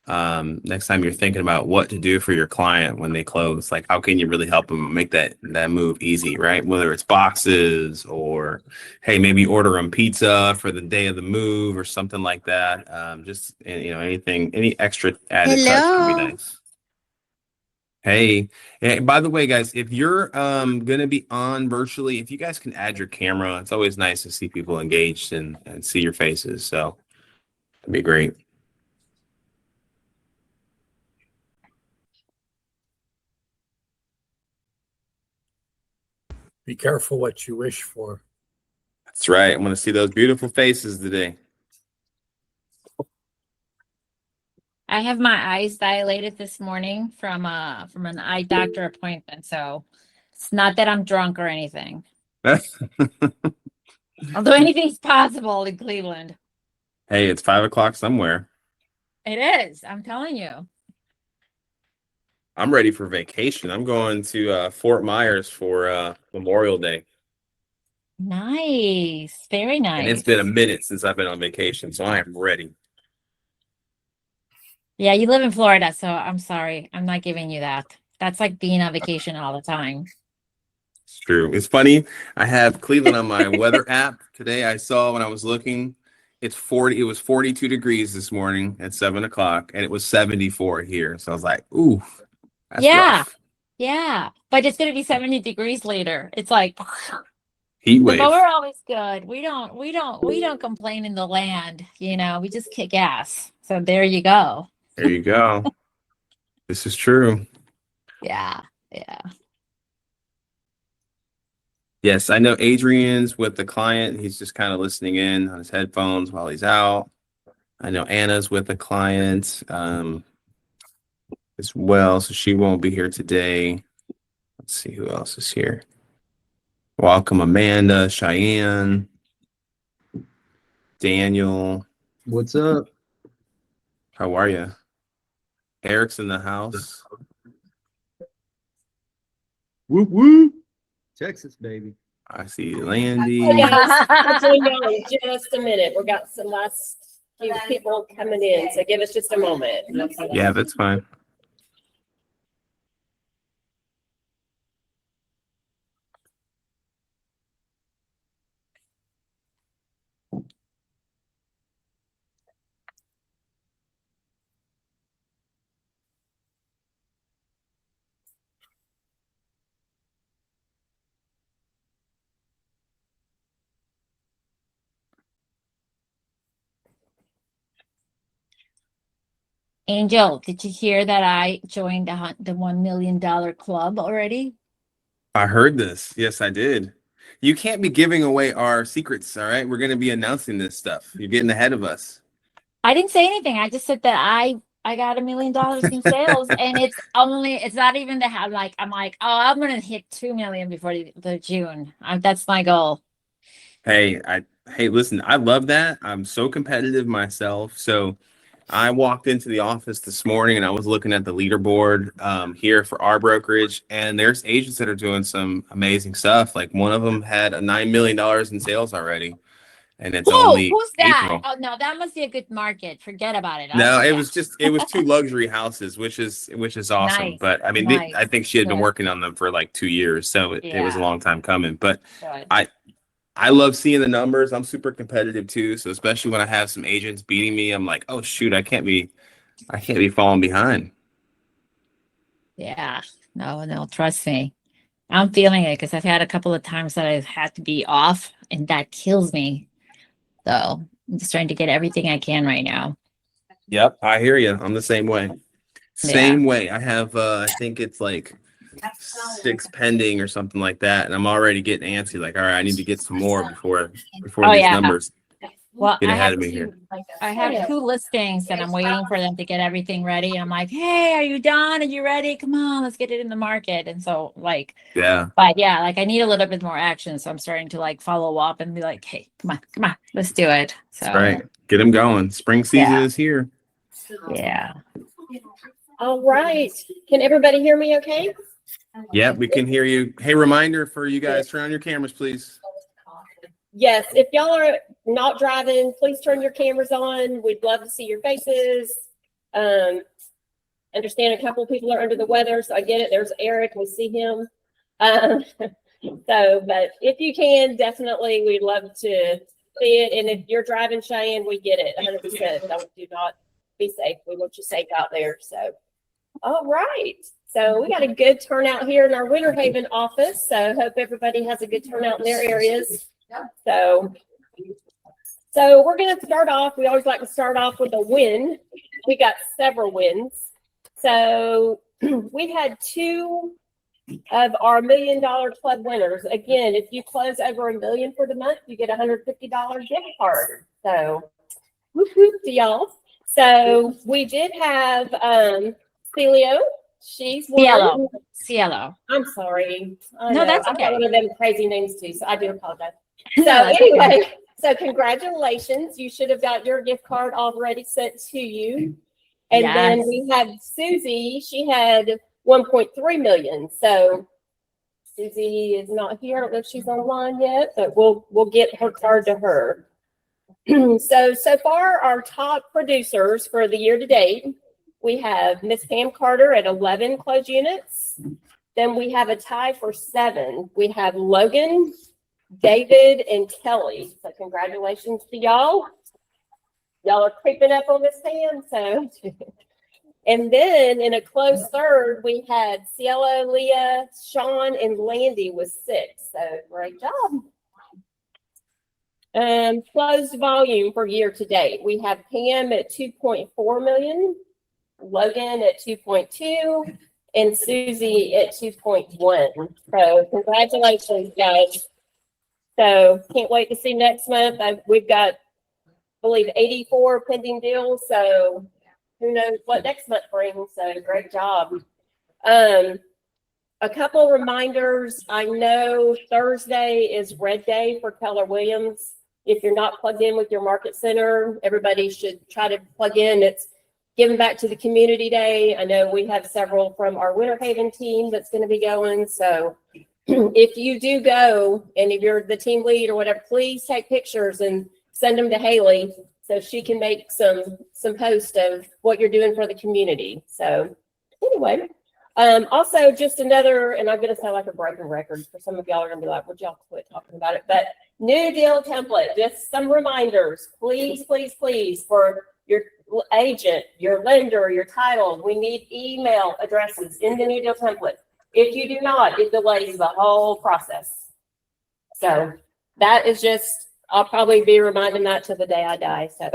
Next time you're thinking about what to do for your client when they close, like how can you really help them make that move easy, right? Whether it's boxes or hey, maybe order them pizza for the day of the move or something like that. Just anything, any extra added touch can be Hello. nice. Hey, and by the way, guys, if you're gonna be on virtually, if you guys can add your camera, it's always nice to see people engaged and see your faces. So it'd be great. Be careful what you wish for. That's right. I want to see those beautiful faces today. I have my eyes dilated this morning from an eye doctor appointment, so it's not that I'm drunk or anything. Although anything's possible in Cleveland. Hey, it's 5 o'clock somewhere. It is, I'm telling you. I'm ready for vacation. I'm going to Fort Myers for Memorial Day. Nice. Very And it's nice. been a minute since I've been on vacation, so I am ready. Yeah, you live in Florida, so I'm sorry. I'm not giving you that. That's like being on vacation all the time. It's true. It's funny. I have Cleveland on my weather app today. I saw when I was looking, it was 42 degrees this morning at 7 o'clock, and it was 74 here. So I was like, ooh, that's Yeah, rough. yeah. But it's gonna be 70 degrees later. It's like Heat but wave. we're always good. We don't complain in the land, we just kick ass. So there you go. There you go. This is true. Yeah, yeah. Yes, I know Adrian's with the client. He's just kind of listening in on his headphones while he's out. I know Anna's with the client as well, so she won't be here today. Let's see who else is here. Welcome, Amanda, Cheyenne, Daniel. What's up? How are you? Eric's in the house. Whoop whoop. Texas, baby. I see Landy. Hey guys, I'll join y'all in just a minute. We've got some last few people coming in, so give us just a moment. Yeah, that's fine. Angel, did you hear that I joined the $1 million club already? I heard this. Yes, I did. You can't be giving away our secrets, all right? We're going to be announcing this stuff. You're getting ahead of us. I didn't say anything. I just said that I got $1 million in sales, and it's not even to have I'm like, oh, I'm gonna hit 2 million before the June. That's my goal. Hey, listen, I love that. I'm so competitive myself. So I walked into the office this morning and I was looking at the leaderboard here for our brokerage, and there's agents that are doing some amazing stuff. Like one of them had a $9 million in sales already, and it's Whoa, only who's that? April. Oh no, that must be a good market. Forget about it. No, it Yeah. was two luxury houses, which is awesome. Nice, But I mean, nice. I think she had been Good. working on them for like 2 years, so it was a Yeah, long time coming. But good. I love seeing the numbers. I'm super competitive too. So especially when I have some agents beating me, I'm like, oh shoot, I can't be falling behind. Yeah. No, trust me. I'm feeling it because I've had a couple of times that I've had to be off, and that kills me. So I'm just trying to get everything I can right now. Yep, I hear you. I'm the same way. Yeah. Same way. I have I think it's like 6 pending or something like that, and I'm already getting antsy. Like, all right, I need to get some more before Oh these yeah. numbers Well, get ahead of me here. I have two listings that I'm waiting for them to get everything ready. And I'm like, hey, are you done? Are you ready? Come on, let's get it in the market. And so Yeah, but yeah, I need a little bit more action. So I'm starting to follow up and be like, hey, come on, let's do it. So that's right. Get them going. Spring season yeah. is here. Yeah. All right. Can everybody hear me okay? Yep, we can hear you. Hey, reminder for you guys, turn on your cameras, please. Yes, if y'all are not driving, please turn your cameras on. We'd love to see your faces. Understand a couple people are under the weather, so I get it. There's Eric, we see him. But if you can, definitely, we'd love to see it. And if you're driving Cheyenne, we get it 100%. Do not be safe. We want you safe out there. So, all right. So we got a good turnout here in our Winter Haven office. So hope everybody has a good turnout in their areas. So we're going to start off. We always like to start off with a win. We got several wins. So we had 2 of our $1 million club winners. Again, if you close over $1 million for the month, you get a $150 gift card. So whoop whoop to y'all. So we did have Celio. She's won. Cielo. I'm sorry. I No, know. that's I've got okay. one of them crazy names too, so I do apologize. So That's anyway, so congratulations. You should have got your gift card already sent to you. And then Yes. we had Susie. She had 1.3 million. So Susie is not here. I don't know if she's online yet, but we'll get her card to her. So far, our top producers for the year to date, we have Miss Pam Carter at 11 closed units. Then we have a tie for 7. We have Logan, David, and Kelly. So congratulations to y'all. Y'all are creeping up on Miss Pam. So, and then in a close third, we had Cielo, Leah, Sean, and Landy with 6. So great job. Closed volume for year to date. We have Pam at 2.4 million, Logan at 2.2, and Susie at 2.1. So congratulations, guys. So can't wait to see next month. We've got, I believe, 84 pending deals. So who knows what next month brings. So great job. A couple reminders. I know Thursday is Red Day for Keller Williams. If you're not plugged in with your market center, everybody should try to plug in. It's giving back to the community day. I know we have several from our Winter Haven team that's going to be going. So if you do go, and if you're the team lead or whatever, please take pictures and send them to Haley so she can make some post of what you're doing for the community. So anyway, also just another, and I'm going to sound like a broken record for some of y'all are going to be like, would y'all quit talking about it? But new deal template, just some reminders, please, please, please, for your agent, your lender, your title, we need email addresses in the new deal template. If you do not, it delays the whole process. So that is just, I'll probably be reminding that to the day I die. So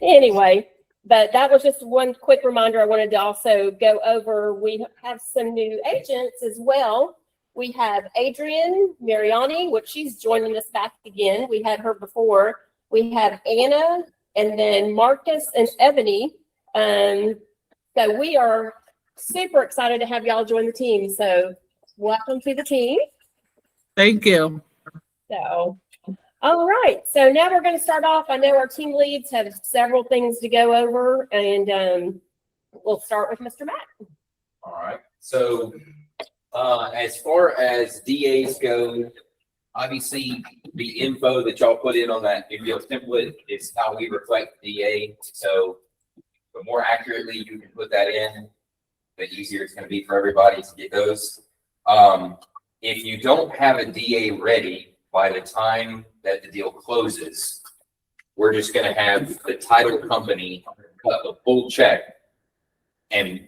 anyway, but that was just one quick reminder I wanted to also go over. We have some new agents as well. We have Adrienne Mariani, which she's joining us back again. We had her before. We have Anna, and then Marcus and Ebony. So we are super excited to have y'all join the team. So welcome to the team. Thank you. So, all right. So now we're going to start off. I know our team leads have several things to go over, and we'll start with Mr. Matt. All right. So as far as DAs go, obviously the info that y'all put in on that new deal template is how we reflect DA. So the more accurately you can put that in, the easier it's going to be for everybody to get those. If you don't have a DA ready by the time that the deal closes, we're just going to have the title company cut a full check and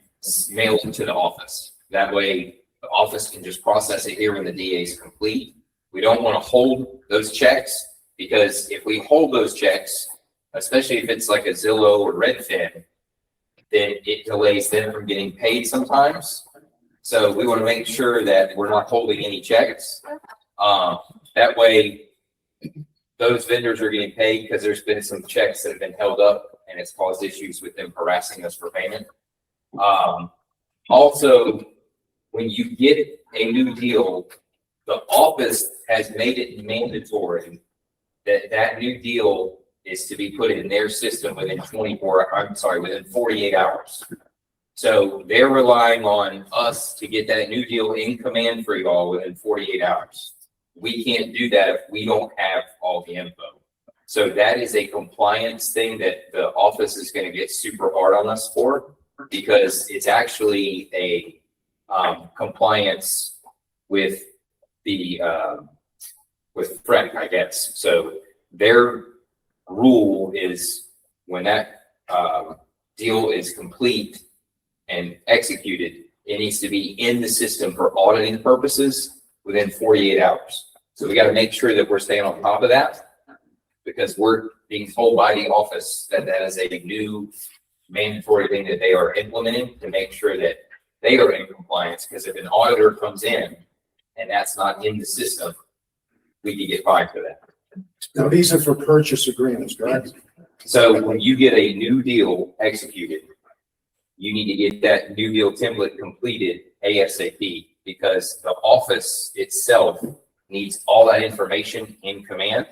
mail it to the office. That way the office can just process it here when the DA is complete. We don't want to hold those checks, because if we hold those checks, especially if it's like a Zillow or Redfin, then it delays them from getting paid sometimes. So we want to make sure that we're not holding any checks. That way those vendors are getting paid, because there's been some checks that have been held up and it's caused issues with them harassing us for payment. Also, when you get a new deal, the office has made it mandatory that that new deal is to be put in their system within 48 hours. So they're relying on us to get that new deal in command for y'all within 48 hours. We can't do that if we don't have all the info. So that is a compliance thing that the office is gonna get super hard on us for, because it's actually a compliance with the with FREC, I guess. So their rule is when that deal is complete and executed, it needs to be in the system for auditing purposes within 48 hours. So we got to make sure that we're staying on top of that, because we're being told by the office that that is a new mandatory thing that they are implementing to make sure that they are in compliance. Because if an auditor comes in and that's not in the system, we could get fined for that. Now, these are for purchase agreements, correct? So when you get a new deal executed, you need to get that new deal template completed ASAP, because the office itself needs all that information in command.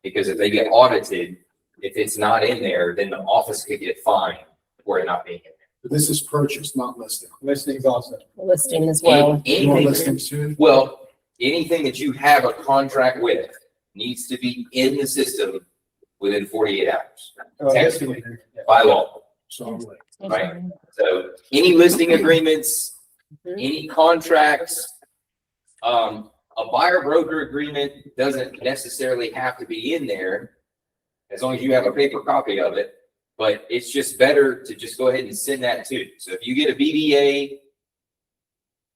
Because if they get audited, if it's not in there, then the office could get fined for it not being in there. But this is purchase, not listing. Listings also. Listing as well. You want Anything, listings too? well, anything that you have a contract with needs to be in the system within 48 hours Technically. by law. So, Right. So any listing agreements, any contracts, a buyer broker agreement doesn't necessarily have to be in there as long as you have a paper copy of it, but it's just better to just go ahead and send that too. So if you get a BDA,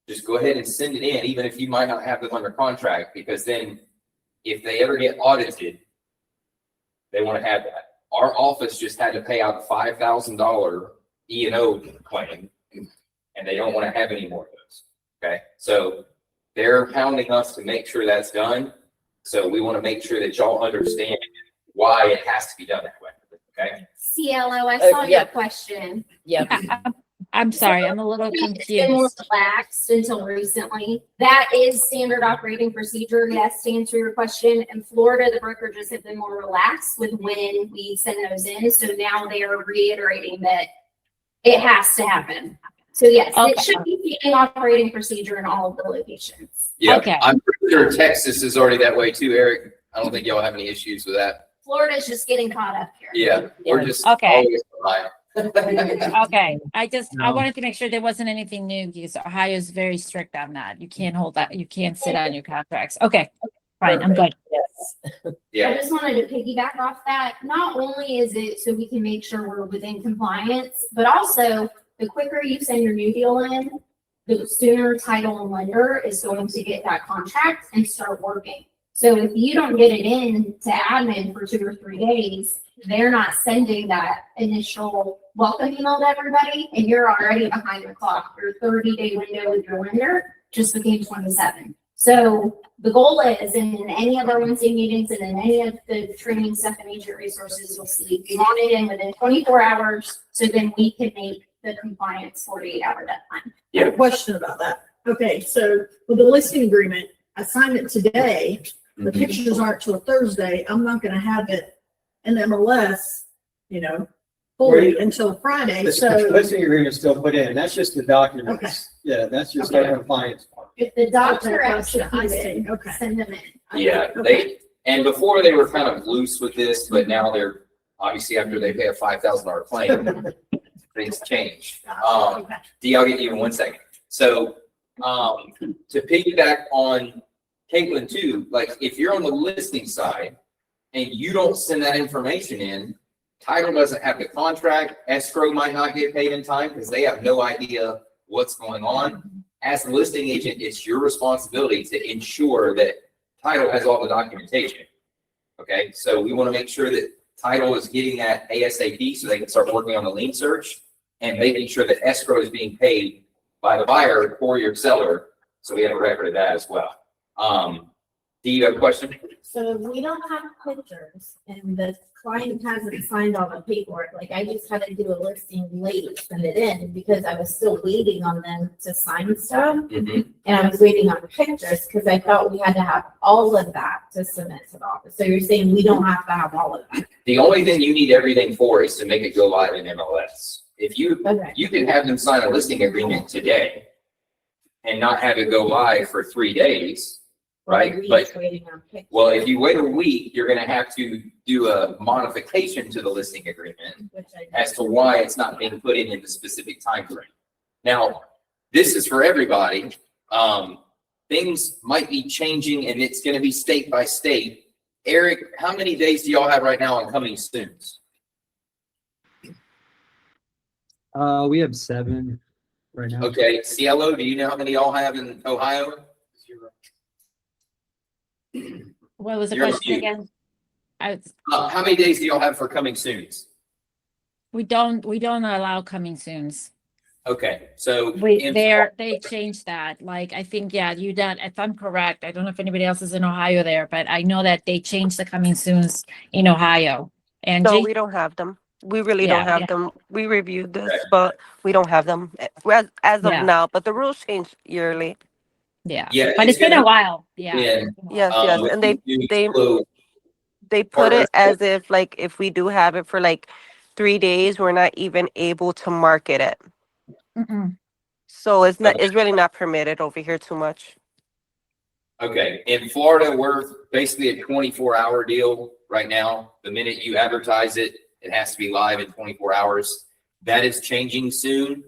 just go ahead and send it in, even if you might not have them under contract, because then if they ever get audited, they want to have that. Our office just had to pay out a $5,000 E&O claim, and they don't want to have any more of those. Okay, so they're hounding us to make sure that's done. So we want to make sure that y'all understand why it has to be done that way. Okay. CLO, I saw yeah. your question. Yep. I'm sorry, I'm a little It's been more confused. relaxed until recently. That is standard operating procedure, yes, to answer your question. In Florida, the brokerages have been more relaxed with when we send those in. So now they are reiterating that it has to happen. So yes, Okay. it should be standard operating procedure in all of the locations. Yeah, Okay. I'm pretty sure Texas is already that way too, Eric. I don't think y'all have any issues with that. Florida's just getting caught up here. Yeah, we're just Okay. always behind. Okay, I No. wanted to make sure there wasn't anything new because Ohio is very strict on that. You can't hold that, you can't sit on your contracts. Okay, fine, I'm good. Yes. I Yeah, just wanted to piggyback off that. Not only is it so we can make sure we're within compliance, but also the quicker you send your new deal in, the sooner title and lender is going to get that contract and start working. So if you don't get it in to admin for 2 or 3 days, they're not sending that initial welcome email to everybody, and you're already behind the clock. Your 30-day window with your lender just became 27. So the goal is, and in any of our Wednesday meetings and in any of the training stuff and agent resources, you'll see, we want it in within 24 hours, so then we can make the compliance 48-hour deadline. Question about that. Okay, so with the listing agreement, I signed it today. The Mhm. pictures aren't till Thursday. I'm not gonna have it in MLS, fully until Friday, The so. listing agreement is still put in. That's just the Okay. documents. Yeah, that's just Okay. our compliance part. If the doctor Okay, executed, okay. send them in. yeah, and before they were kind of loose with this, but now they're, obviously after they pay a $5,000 claim, things change. Okay. D, I'll get you in 1 second. So, to piggyback on Caitlin too, like if you're on the listing side and you don't send that information in, title doesn't have the contract, escrow might not get paid in time because they have no idea what's going on. As the listing agent, it's your responsibility to ensure that title has all the documentation. Okay, so we want to make sure that title is getting that ASAP so they can start working on the lien search and making sure that escrow is being paid by the buyer for your seller. So we have a record of that as well. Do you have a question? So we don't have pictures and the client hasn't signed all the paperwork. Like I just had to do a listing late, send it in because I was still waiting on them to sign stuff. And I was waiting on pictures because I thought we had to have all of that to submit to the office. So you're saying we don't have to have all of that? The only thing you need everything for is to make it go live in MLS. If you, Okay. you can have them sign a listing agreement today and not have it go live for 3 days. right? Weeks But, waiting on pictures. well, if you wait a week, you're gonna have to do a modification to the listing agreement Which I as to why it's not being put in the specific time frame. Now, this is for everybody. Things might be changing and it's gonna be state by state. Eric, how many days do y'all have right now on coming soons? We have 7 right now. Okay, Cielo, do you know how many y'all have in Ohio? What was the You're question mute. again? How many days do y'all have for coming soons? We don't allow coming soons. Okay, so. They changed that. Like, I think, yeah, if I'm correct, I don't know if anybody else is in Ohio there, but I know that they changed the coming soons in Ohio. And No, we don't have them. We really don't Yeah. have them. We reviewed this, Okay. but we don't have them as of Yeah. now, but the rules change yearly. yeah, Yeah, but it's been a gonna- while. Yeah. Yeah. Yes, um, yes, if and they you do they- close- they put it as if like if we do have it for like 3 days, we're not even able to market it. Mm-mm. So it's really not permitted over here too much. Okay, in Florida, we're basically a 24-hour deal right now. The minute you advertise it, it has to be live in 24 hours. That is changing soon.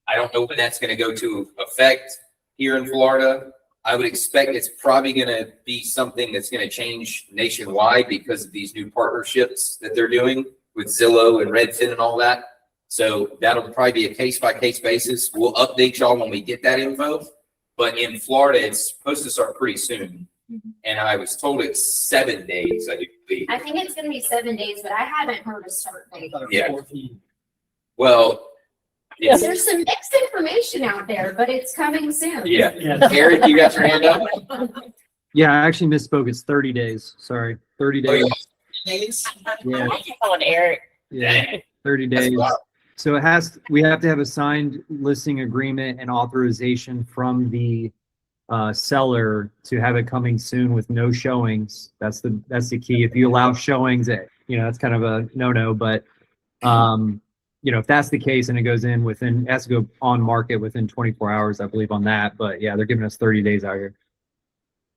I don't know when that's gonna go to effect here in Florida. I would expect it's probably gonna be something that's gonna change nationwide because of these new partnerships that they're doing with Zillow and Redfin and all that. So that'll probably be a case-by-case basis. We'll update y'all when we get that info. But in Florida, it's supposed to start pretty soon. And I was told it's 7 days, I do believe. I think it's gonna be 7 days, but I haven't heard a start date. Yeah. Well, it's- There's some mixed information out there, but it's coming soon. yeah. Eric, you got your hand up? Yeah, I actually misspoke. It's 30 days. Sorry. 30 Oh, days. yeah. Yeah, I keep calling Eric. yeah, 30 That's days. wild. So we have to have a signed listing agreement and authorization from the seller to have it coming soon with no showings. That's the key. If you allow showings, that's kind of a no-no, but if that's the case and it goes in it has to go on market within 24 hours, I believe on that. But yeah, they're giving us 30 days out here.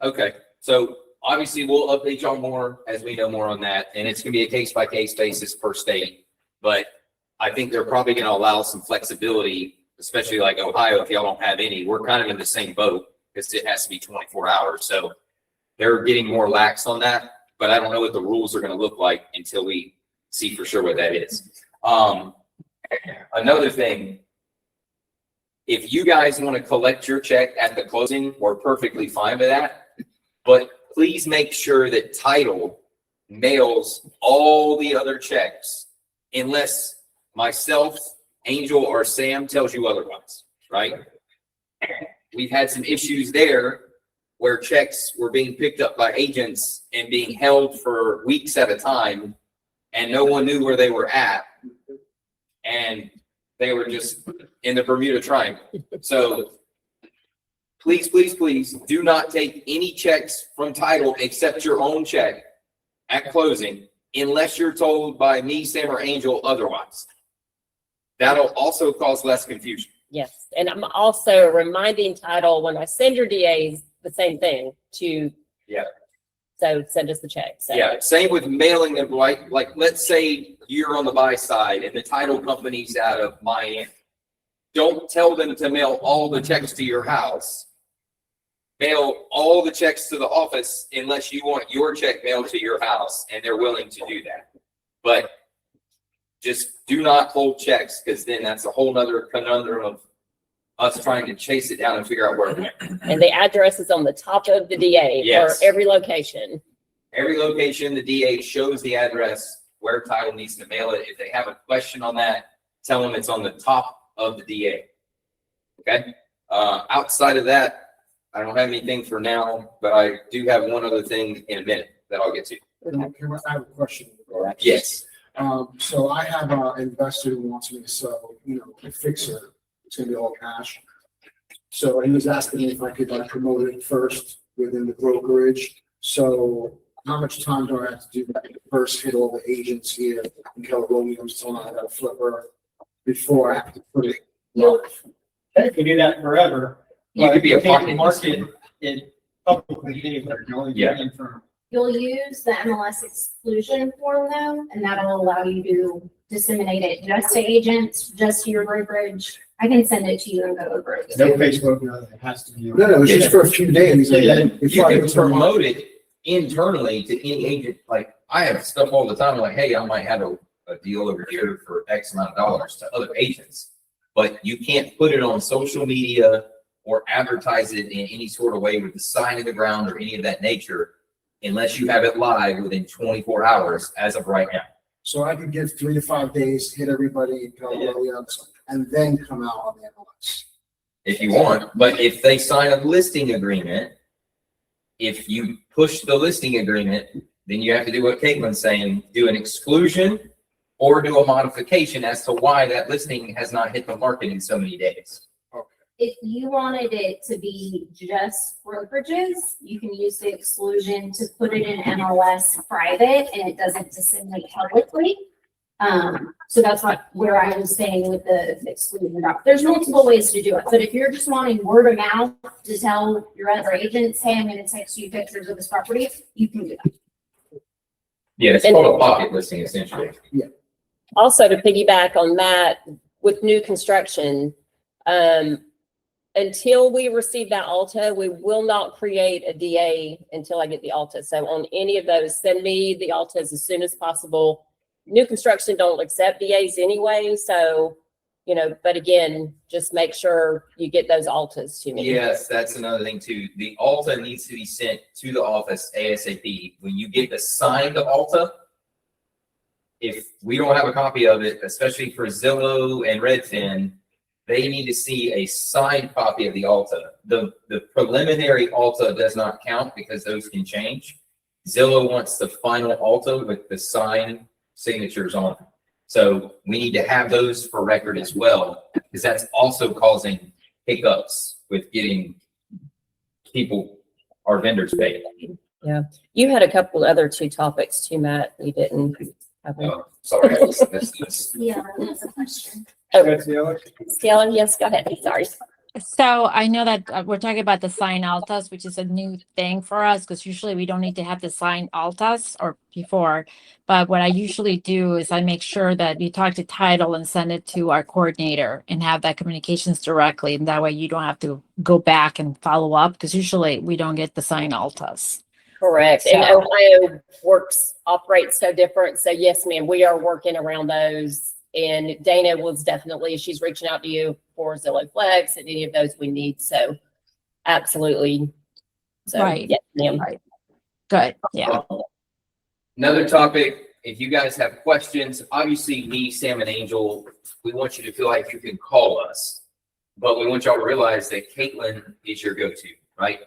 Okay, so obviously we'll update y'all more as we know more on that. And it's gonna be a case-by-case basis per state. But I think they're probably gonna allow some flexibility, especially like Ohio, if y'all don't have any. We're kind of in the same boat because it has to be 24 hours. So they're getting more lax on that, but I don't know what the rules are gonna look like until we see for sure what that is. Another thing, if you guys want to collect your check at the closing, we're perfectly fine with that. But please make sure that title mails all the other checks unless myself, Angel, or Sam tells you otherwise, right? We've had some issues there where checks were being picked up by agents and being held for weeks at a time, and no one knew where they were at. And they were just in the Bermuda Triangle. So please, please, please do not take any checks from title except your own check at closing unless you're told by me, Sam, or Angel otherwise. That'll also cause less confusion. Yes, and I'm also reminding title when I send your DAs the same thing to. Yeah. So send us the check. So. Yeah, same with mailing them, like let's say you're on the buy side and the title company's out of Miami. Don't tell them to mail all the checks to your house. Mail all the checks to the office unless you want your check mailed to your house and they're willing to do that. But just do not hold checks because then that's a whole nother conundrum of us trying to chase it down and figure out where it went. And the address is on the top of the DA Yes. for every location. Every location, the DA shows the address where title needs to mail it. If they have a question on that, tell them it's on the top of the DA. Okay? Outside of that, I don't have anything for now, but I do have one other thing in a minute that I'll get to. I have a question. Yes. So I have an investor who wants me to sell, a fixer. It's gonna be all cash. So he was asking me if I could promote it first within the brokerage. So how much time do I have to do that? First hit all the agents here in Keller Williams, telling them I got a flipper before I have to put it live. You can do that forever. You could be a But you can't pocket. market it publicly anywhere, you only Yeah. get in from. You'll use the MLS exclusion form though, and that'll allow you to disseminate it just to agents, just to your brokerage. I can send it to you and go over it. No Facebook, nothing, it has to be. No, it's just for a few days. Yeah. You Before I can get to the- promote it internally to any agent. Like I have stuff all the time, like, hey, I might have a deal over here for X amount of dollars to other agents. But you can't put it on social media or advertise it in any sort of way with the sign in the ground or any of that nature unless you have it live within 24 hours as of right now. So I could give 3 to 5 days, hit everybody, and then come out on the MLS. If you want, but if they sign a listing agreement, if you push the listing agreement, then you have to do what Caitlin's saying, do an exclusion or do a modification as to why that listing has not hit the market in so many days. If you wanted it to be just brokerages, you can use the exclusion to put it in MLS private and it doesn't disseminate publicly. So that's where I was saying with the exclusion. There's multiple ways to do it, but if you're just wanting word of mouth to tell your other agents, hey, I'm gonna text you pictures of this property, you can do that. Yeah, it's called a pocket listing essentially. Also, to piggyback on that, with new construction, until we receive that Alta, we will not create a DA until I get the Alta. So on any of those, send me the Altas as soon as possible. New construction don't accept DAs anyway, so, you know, but again, just make sure you get those Altas to me. Yes, that's another thing too. The Alta needs to be sent to the office ASAP. When you get the signed Alta, if we don't have a copy of it, especially for Zillow and Redfin, they need to see a signed copy of the Alta. The preliminary Alta does not count because those can change. Zillow wants the final Alta with the signed signatures on it. So we need to have those for record as well, because that's also causing hiccups with getting people, our vendors paid. Yeah. You had a couple other two topics too, Matt. You didn't. Sorry, I missed this. Yeah, that's a question. Scalar, yes, go ahead. Sorry. So I know that we're talking about the sign altas, which is a new thing for us because usually we don't need to have the sign altas or before. But what I usually do is I make sure that we talk to title and send it to our coordinator and have that communications directly. And that way you don't have to go back and follow up because usually we don't get the sign altas. Correct. And So- Ohio operates so different. So yes, ma'am, we are working around those. And Dana was definitely, she's reaching out to you for Zillow Flex and any of those we need. So absolutely. So, Right. yes, ma'am. Right. Good. Yeah. Another topic, if you guys have questions, obviously me, Sam, and Angel, we want you to feel like you can call us. But we want y'all to realize that Caitlin is your go-to, right?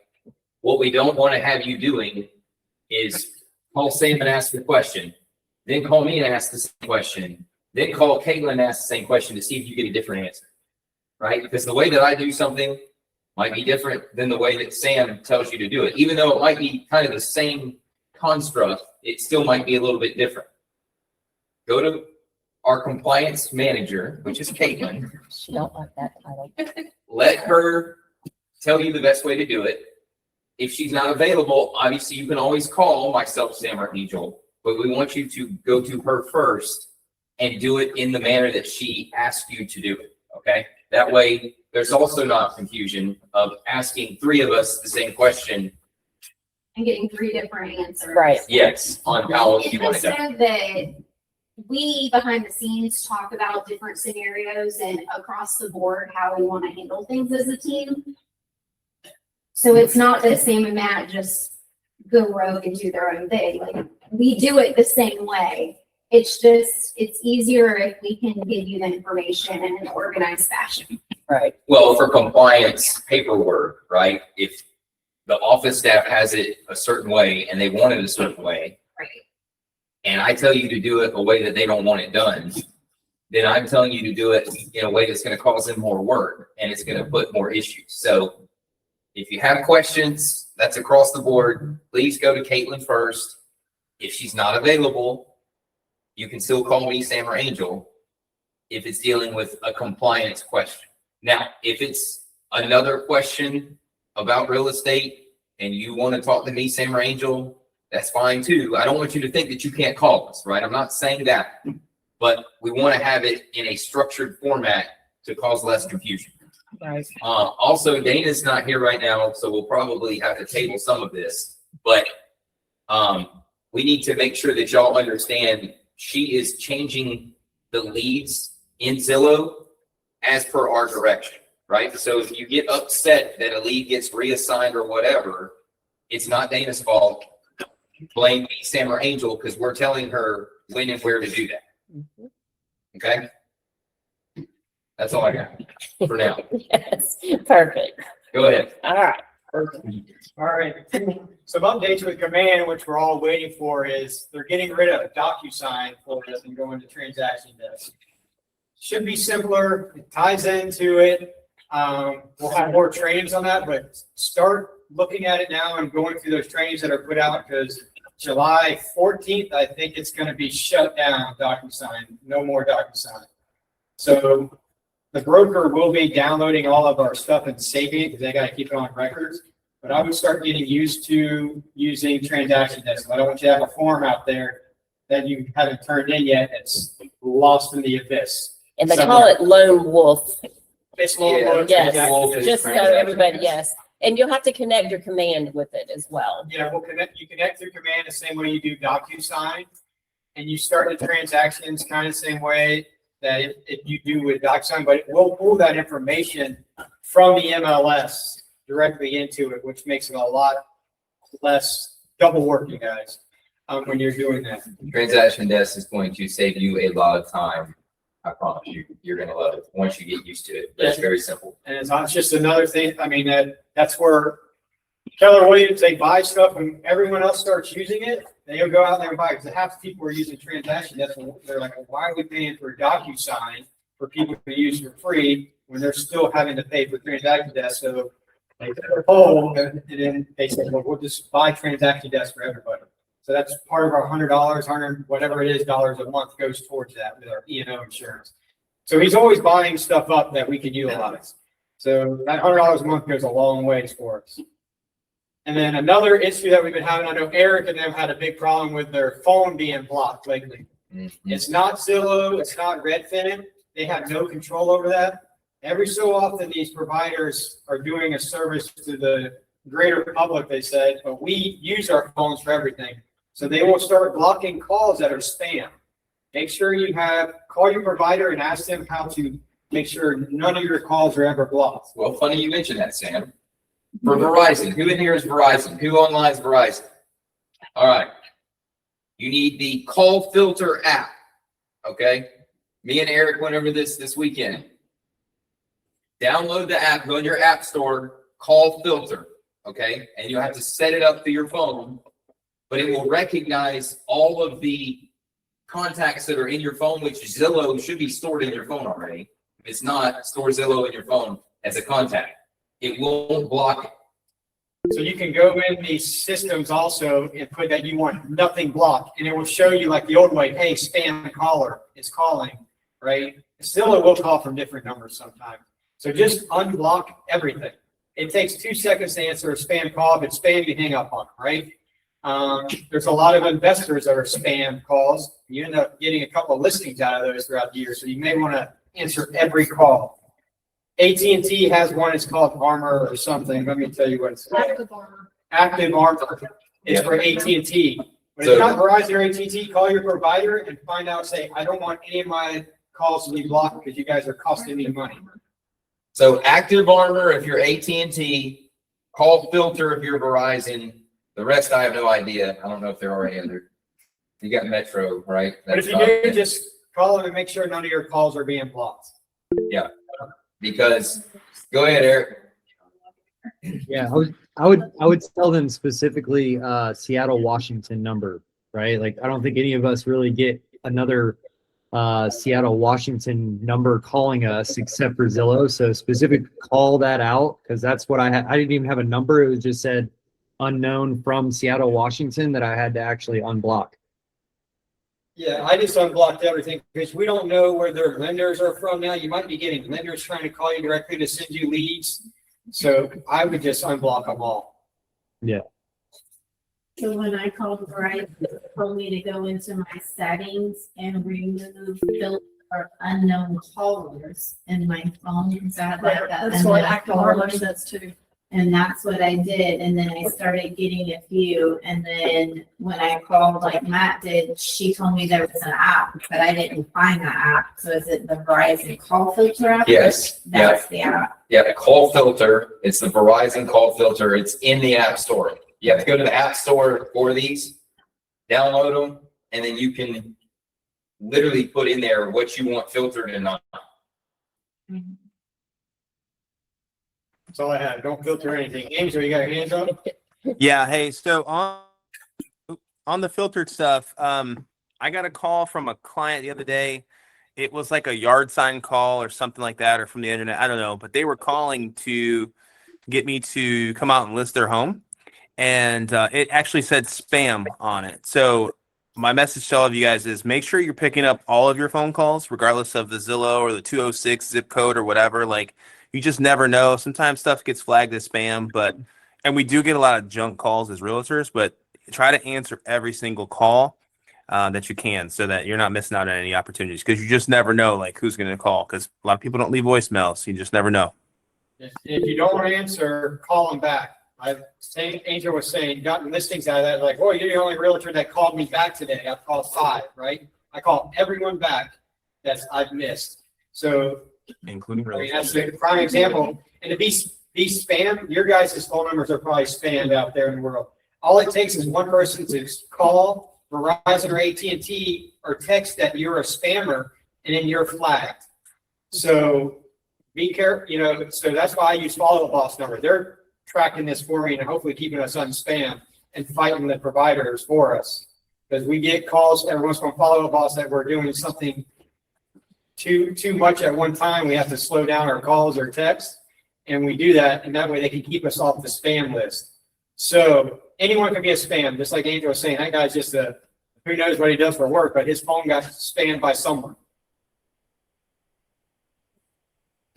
What we don't want to have you doing is call Sam and ask the question, then call me and ask the same question, then call Caitlin and ask the same question to see if you get a different answer, right? Because the way that I do something might be different than the way that Sam tells you to do it. Even though it might be kind of the same construct, it still might be a little bit different. Go to our compliance manager, which is Caitlin. She don't like that title. Let her tell you the best way to do it. If she's not available, obviously you can always call myself, Sam, or Angel, but we want you to go to her first and do it in the manner that she asked you to do it, okay? That way, there's also not confusion of asking three of us the same question. And getting 3 different answers. Right. Yes, on how you And want it so done. that we behind the scenes talk about different scenarios and across the board, how we want to handle things as a team. So it's not that Sam and Matt just go rogue and do their own thing. Like we do it the same way. It's just, it's easier if we can give you the information in an organized fashion. Right. Well, for compliance paperwork, right? If the office staff has it a certain way and they want it a certain way, Right. and I tell you to do it a way that they don't want it done, then I'm telling you to do it in a way that's going to cause them more work and it's going to put more issues. So if you have questions, that's across the board, please go to Caitlin first. If she's not available, you can still call me, Sam, or Angel if it's dealing with a compliance question. Now, if it's another question about real estate and you want to talk to me, Sam or Angel, that's fine too. I don't want you to think that you can't call us, right? I'm not saying that, but we want to have it in a structured format to cause less confusion. Right. Also, Dana's not here right now, so we'll probably have to table some of this, but we need to make sure that y'all understand she is changing the leads in Zillow as per our direction, right? So if you get upset that a lead gets reassigned or whatever, it's not Dana's fault. Blame me, Sam, or Angel, because we're telling her when and where to do that. Okay? That's all I got for now. Yes, perfect. Go ahead. All right. All right. Some updates with Command, which we're all waiting for, is they're getting rid of DocuSign for us and going to transaction desk. Should be simpler. It ties into it. We'll have more trainings on that, but start looking at it now and going through those trainings that are put out, because July 14th, I think it's going to be shut down, DocuSign. No more DocuSign. So the broker will be downloading all of our stuff and saving it because they got to keep it on records. But I would start getting used to using transaction desk. I don't want you to have a form out there that you haven't turned in yet. It's lost in the abyss. And they call it Lone Wolf. It's more Yes, just so everybody, yes. And you'll have to connect your Command with it as well. Yeah, we'll connect. You connect through Command the same way you do DocuSign, and you start the transactions kind of the same way that if you do with DocuSign, but we'll pull that information from the MLS directly into it, which makes it a lot less double work, you guys, when you're doing that. Transaction desk is going to save you a lot of time. I promise you, you're going to love it once you get used to it. But it's very simple. And it's not just another thing. I mean, that's where Keller Williams, they buy stuff when everyone else starts using it. They'll go out there and buy it, because half the people are using transaction desks. They're like, well, why are we paying for DocuSign for people to use for free when they're still having to pay for transaction desk? So they took a poll, and then they said, well, we'll just buy transaction desk for everybody. So that's part of our $100, whatever it is, dollars a month goes towards that with our E&O insurance. So he's always buying stuff up that we can utilize. So that $100 a month goes a long ways for us. And then another issue that we've been having, I know Eric and them had a big problem with their phone being blocked lately. It's not Zillow, it's not Redfin. They have no control over that. Every so often, these providers are doing a service to the greater public, they said, but we use our phones for everything. So they will start blocking calls that are spam. Make sure you call your provider and ask them how to make sure none of your calls are ever blocked. Well, funny you mentioned that, Sam. For Verizon, who in here is Verizon? Who online is Verizon? All right. You need the call filter app. Okay. Me and Eric went over this weekend. Download the app, go in your app store, call filter. Okay. And you have to set it up through your phone, but it will recognize all of the contacts that are in your phone, which Zillow should be stored in your phone already. If it's not, store Zillow in your phone as a contact. It won't block it. So you can go in these systems also and put that you want nothing blocked, and it will show you like the old way, hey, spam caller is calling, right? Still, it will call from different numbers sometimes. So just unblock everything. It takes 2 seconds to answer a spam call. If it's spam, you hang up on it, right? There's a lot of investors that are spam calls. You end up getting a couple of listings out of those throughout the year, so you may want to answer every call. AT&T has one, it's called Armor or something. Let me tell you what it's called. Active Armor. It's for AT&T. But if So- it's not Verizon or AT&T, call your provider and find out, say, I don't want any of my calls to be blocked because you guys are costing me money. So Active Armor if you're AT&T, call filter if you're Verizon. The rest I have no idea. I don't know if there are any other. You got Metro, right? But if you That's do, just call them and make sure none of your calls are being blocked. because go ahead, Eric. Yeah, I would tell them specifically Seattle, Washington number, right? Like I don't think any of us really get another Seattle, Washington number calling us except for Zillow. So specific, call that out because that's what I had. I didn't even have a number. It was just said unknown from Seattle, Washington that I had to actually unblock. Yeah, I just unblocked everything because we don't know where their lenders are from now. You might be getting lenders trying to call you directly to send you leads. So I would just unblock them all. So when I called Verizon, they told me to go into my settings and remove filter unknown callers in my phone. So I had like that That's what unknown Active Harbor callers. says too. And that's what I did. And then I started getting a few. And then when I called like Matt did, she told me there was an app, but I didn't find that app. So is it the Verizon call filter app? Yes, That's the app. Yeah, the call filter, it's the Verizon call filter. It's in the App Store. You have to go to the App Store for these, download them, and then you can literally put in there what you want filtered and not. That's all I have. Don't filter anything. Angel, you got your hands up? Yeah. Hey, so on the filtered stuff, I got a call from a client the other day. It was like a yard sign call or something like that, or from the internet. I don't know, but they were calling to get me to come out and list their home. And it actually said spam on it. So my message to all of you guys is make sure you're picking up all of your phone calls, regardless of the Zillow or the 206 zip code or whatever. Like, you just never know. Sometimes stuff gets flagged as spam, and we do get a lot of junk calls as realtors, but try to answer every single call that you can so that you're not missing out on any opportunities, because you just never know like who's going to call, because a lot of people don't leave voicemails. So you just never know. If you don't answer, call them back. Angel was saying, gotten listings out of that, like, oh, you're the only realtor that called me back today. I've called 5, right? I call everyone back that I've missed. So, Including I mean, that's a prime example. And to be spam, your guys' phone numbers are probably spammed out there in the world. All it takes is one person to call Verizon or AT&T or text that you're a spammer, and then you're flagged. So be careful, so that's why I use Follow Up Boss number. They're tracking this for me and hopefully keeping us unspam and fighting the providers for us. Because we get calls every once in a while, Follow Up Boss, that we're doing something too much at one time. We have to slow down our calls or texts, and we do that, and that way they can keep us off the spam list. So anyone can be a spam, just like Angel was saying. That guy's just who knows what he does for work, but his phone got spammed by someone.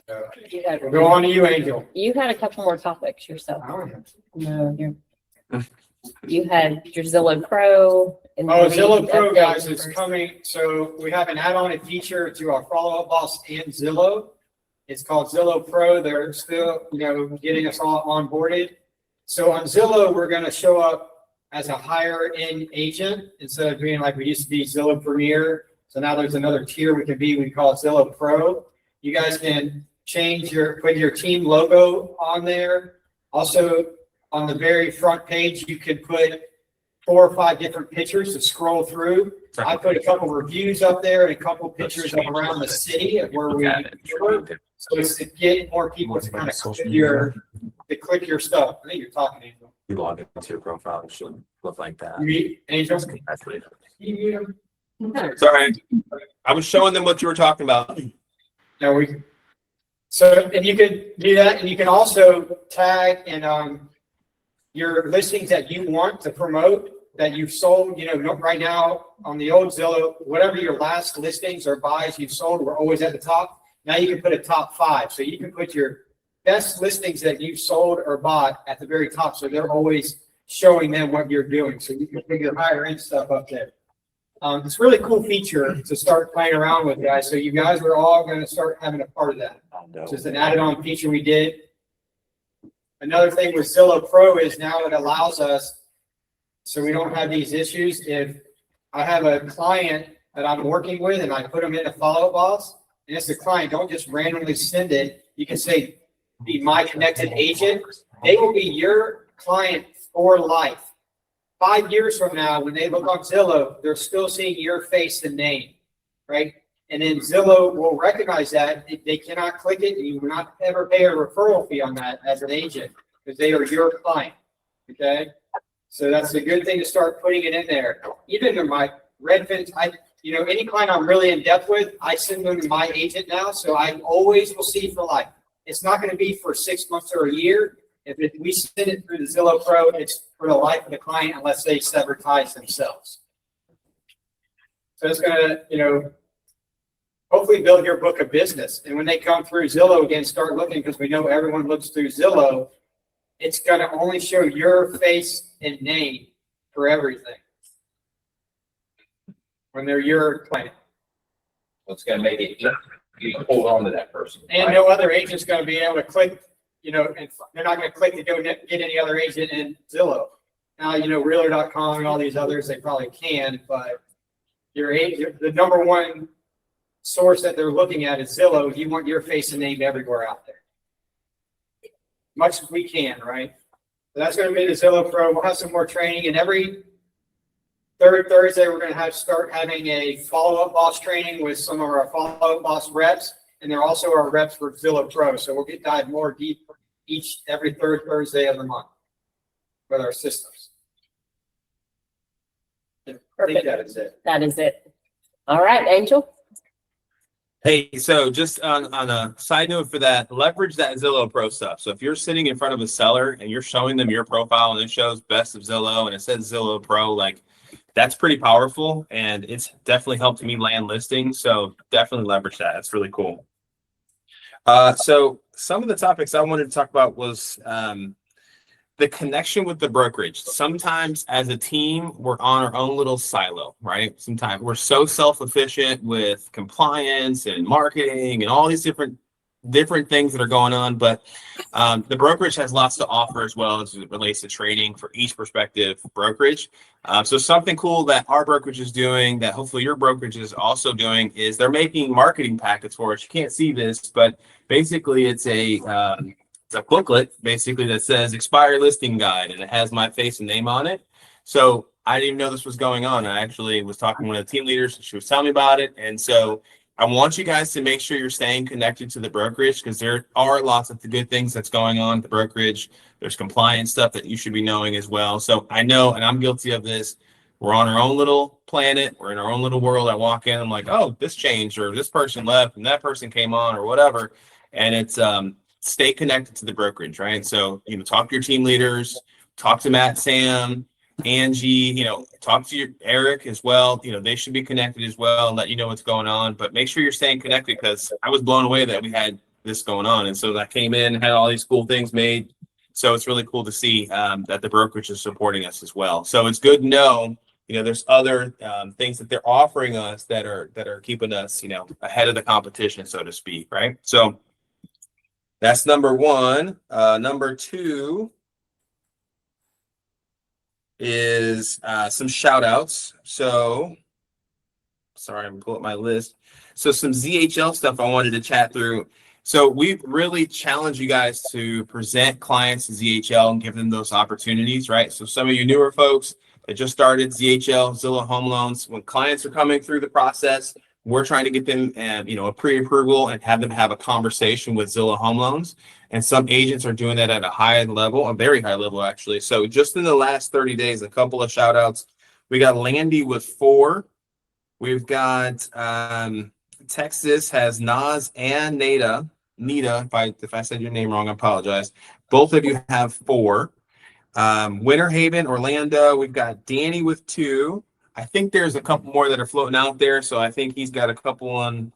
We'll go on to you, Angel. You had a couple more topics yourself. No, you had your Zillow Pro. And Oh, then Zillow the Pro, update guys, is first. coming. So we have an add-on feature to our Follow Up Boss and Zillow. It's called Zillow Pro. They're still, getting us all onboarded. So on Zillow, we're going to show up as a higher end agent instead of being like we used to be, Zillow Premier. So now there's another tier we can be. We call it Zillow Pro. You guys can put your team logo on there. Also, on the very front page, you can put 4 or 5 different pictures to scroll through. I put a couple reviews up there and a couple pictures of around the city of where we work. So it's to get more people to kind of click your stuff. I think you're talking, Angel. You log into your profile, it should look like that. Angel? Sorry, I was showing them what you were talking about. And you can do that, and you can also tag and your listings that you want to promote that you've sold. Right now on the old Zillow, whatever your last listings or buys you've sold were always at the top. Now you can put a top 5, so you can put your best listings that you've sold or bought at the very top, so they're always showing them what you're doing. So you can put your higher end stuff up there. It's a really cool feature to start playing around with, guys. So you guys are all going to start having a part of that. It's just an added-on feature we did. Another thing with Zillow Pro is now it allows us, so we don't have these issues. If I have a client that I'm working with and I put them in a Follow Up Boss, and it's the client, don't just randomly send it. You can say, be my connected agent. They will be your client for life. 5 years from now, when they look on Zillow, they're still seeing your face and name, right? And then Zillow will recognize that. They cannot click it, and you will not ever pay a referral fee on that as an agent because they are your client, okay? So that's a good thing to start putting it in there. Even in my Redfin, any client I'm really in depth with, I send them to my agent now, so I always will see for life. It's not going to be for 6 months or a year. If we send it through the Zillow Pro, it's for the life of the client unless they sever ties themselves. So it's going to, hopefully build your book of business. And when they come through Zillow again, start looking, because we know everyone looks through Zillow. it's gonna only show your face and name for everything. When they're your client. It's gonna make it, you hold on to that person. And right? no other agent's gonna be able to click, and they're not gonna click to go get any other agent in Zillow. Now, Realtor.com and all these others, they probably can, but your agent, the number one source that they're looking at is Zillow. You want your face and name everywhere out there. Much as we can, right? So that's gonna be the Zillow Pro. We'll have some more training, and every third Thursday, we're gonna start having a follow-up boss training with some of our follow-up boss reps, and they're also our reps for Zillow Pro. So we'll dive more deep every third Thursday of the month with our systems. I think that is it. That is it. All right, Angel. Hey, so just on a side note for that, leverage that Zillow Pro stuff. So if you're sitting in front of a seller and you're showing them your profile and it shows best of Zillow and it says Zillow Pro, like that's pretty powerful and it's definitely helped me land listings. So definitely leverage that. That's really cool. So some of the topics I wanted to talk about was the connection with the brokerage. Sometimes as a team, we're on our own little silo, right? Sometimes we're so self-efficient with compliance and marketing and all these different things that are going on. But the brokerage has lots to offer as well as it relates to training for each prospective brokerage. So something cool that our brokerage is doing that hopefully your brokerage is also doing is they're making marketing packets for us. You can't see this, but basically it's a booklet basically that says expired listing guide, and it has my face and name on it. So I didn't even know this was going on. I actually was talking to one of the team leaders. She was telling me about it. And so I want you guys to make sure you're staying connected to the brokerage because there are lots of the good things that's going on at the brokerage. There's compliance stuff that you should be knowing as well. So I know, and I'm guilty of this, we're on our own little planet. We're in our own little world. I walk in, I'm like, oh, this changed, or this person left and that person came on, or whatever. And it's stay connected to the brokerage, right? So, talk to your team leaders, talk to Matt, Sam, Angie, talk to your Eric as well. They should be connected as well and let you know what's going on. But make sure you're staying connected because I was blown away that we had this going on. And so I came in, had all these cool things made. So it's really cool to see that the brokerage is supporting us as well. So it's good to know, there's other things that they're offering us that are keeping us, ahead of the competition, so to speak, right? So that's number one. Number two is some shout outs. So, sorry, I'm pulling up my list. So some ZHL stuff I wanted to chat through. So we really challenge you guys to present clients to ZHL and give them those opportunities, right? So some of you newer folks that just started ZHL, Zillow Home Loans, when clients are coming through the process, we're trying to get them, a pre-approval and have them have a conversation with Zillow Home Loans. And some agents are doing that at a high level, a very high level, actually. So just in the last 30 days, a couple of shout outs. We got Landy with 4. We've got Texas has Naz and Nita. If I said your name wrong, I apologize. Both of you have 4. Winter Haven, Orlando, we've got Danny with 2. I think there's a couple more that are floating out there, so I think he's got a couple on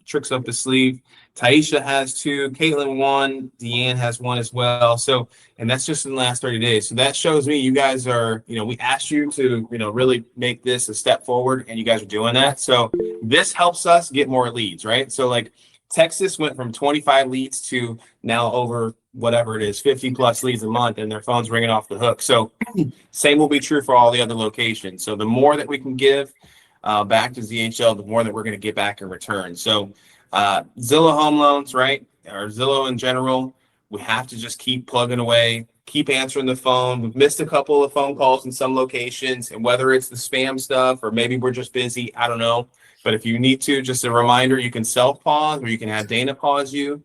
tricks up his sleeve. Taisha has 2, Caitlin 1, Deanne has 1 as well. So, and that's just in the last 30 days. So that shows me you guys are, we asked you to, really make this a step forward, and you guys are doing that. So this helps us get more leads, right? So like Texas went from 25 leads to now over whatever it is, 50 plus leads a month, and their phone's ringing off the hook. So same will be true for all the other locations. So the more that we can give back to ZHL, the more that we're going to get back in return. So Zillow Home Loans, right? Or Zillow in general, we have to just keep plugging away, keep answering the phone. We've missed a couple of phone calls in some locations, and whether it's the spam stuff or maybe we're just busy, I don't know. But if you need to, just a reminder, you can self-pause or you can have Dana pause you.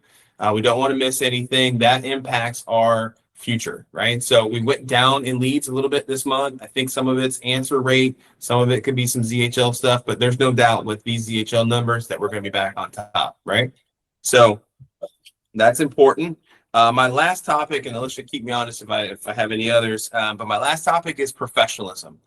We don't want to miss anything. That impacts our future, right? So we went down in leads a little bit this month. I think some of it's answer rate. Some of it could be some ZHL stuff, but there's no doubt with these ZHL numbers that we're going to be back on top, right? So that's important. My last topic, and Alicia, keep me honest if I have any others, but my last topic is professionalism.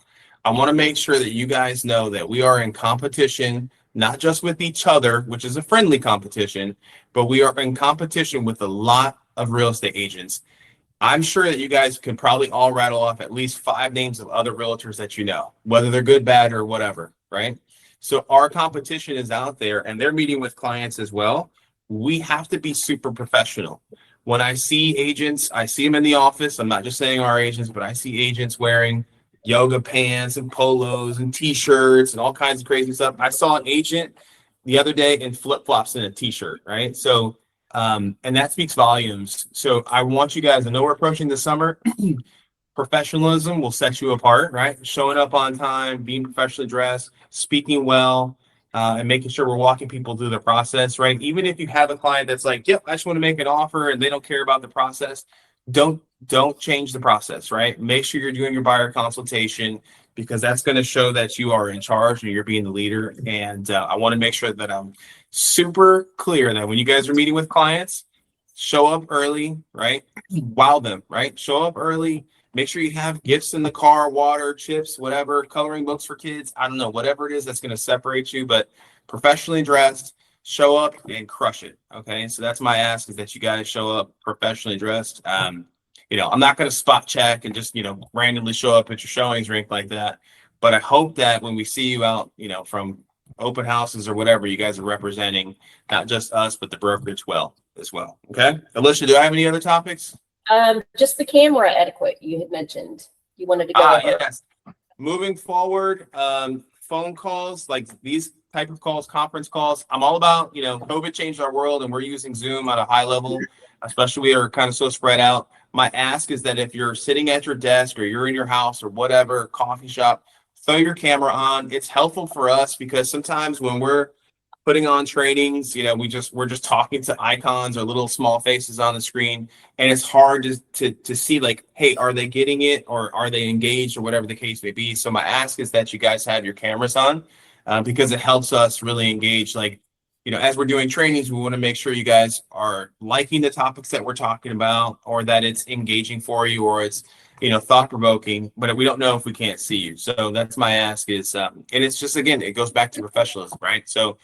I want to make sure that you guys know that we are in competition, not just with each other, which is a friendly competition, but we are in competition with a lot of real estate agents. I'm sure that you guys can probably all rattle off at least 5 names of other realtors that you know, whether they're good, bad, or whatever, right? So our competition is out there and they're meeting with clients as well. We have to be super professional. When I see agents, I see them in the office. I'm not just saying our agents, but I see agents wearing yoga pants and polos and t-shirts and all kinds of crazy stuff. I saw an agent the other day in flip-flops and a t-shirt, right? So and that speaks volumes. So I want you guys to know we're approaching the summer. Professionalism will set you apart, right? Showing up on time, being professionally dressed, speaking well, and making sure we're walking people through the process, right? Even if you have a client that's like, yep, I just want to make an offer and they don't care about the process, don't change the process, right? Make sure you're doing your buyer consultation because that's going to show that you are in charge and you're being the leader. And I want to make sure that I'm super clear that when you guys are meeting with clients, show up early, right? Wow them, right? Show up early. Make sure you have gifts in the car, water, chips, whatever, coloring books for kids. I don't know, whatever it is that's going to separate you, but professionally dressed, show up and crush it. Okay. So that's my ask is that you guys show up professionally dressed. You know, I'm not going to spot check and just, you know, randomly show up at your showings or anything like that. But I hope that when we see you out, you know, from open houses or whatever, you guys are representing not just us, but the brokerage well as well. Okay. Alicia, do I have any other topics? Just the camera etiquette you had mentioned. You wanted to go over. Yes. Moving forward, phone calls like these type of calls, conference calls. I'm all about, you know, COVID changed our world and we're using Zoom at a high level, especially we are kind of so spread out. My ask is that if you're sitting at your desk or you're in your house or whatever, coffee shop, throw your camera on. It's helpful for us because sometimes when we're putting on trainings, you know, we're just talking to icons or little small faces on the screen, and it's hard to see like, hey, are they getting it or are they engaged or whatever the case may be. So my ask is that you guys have your cameras on because it helps us really engage. Like, you know, as we're doing trainings, we want to make sure you guys are liking the topics that we're talking about or that it's engaging for you or it's, you know, thought provoking, but we don't know if we can't see you. So that's my ask is, and it's just, again, it goes back to professionalism, right? So,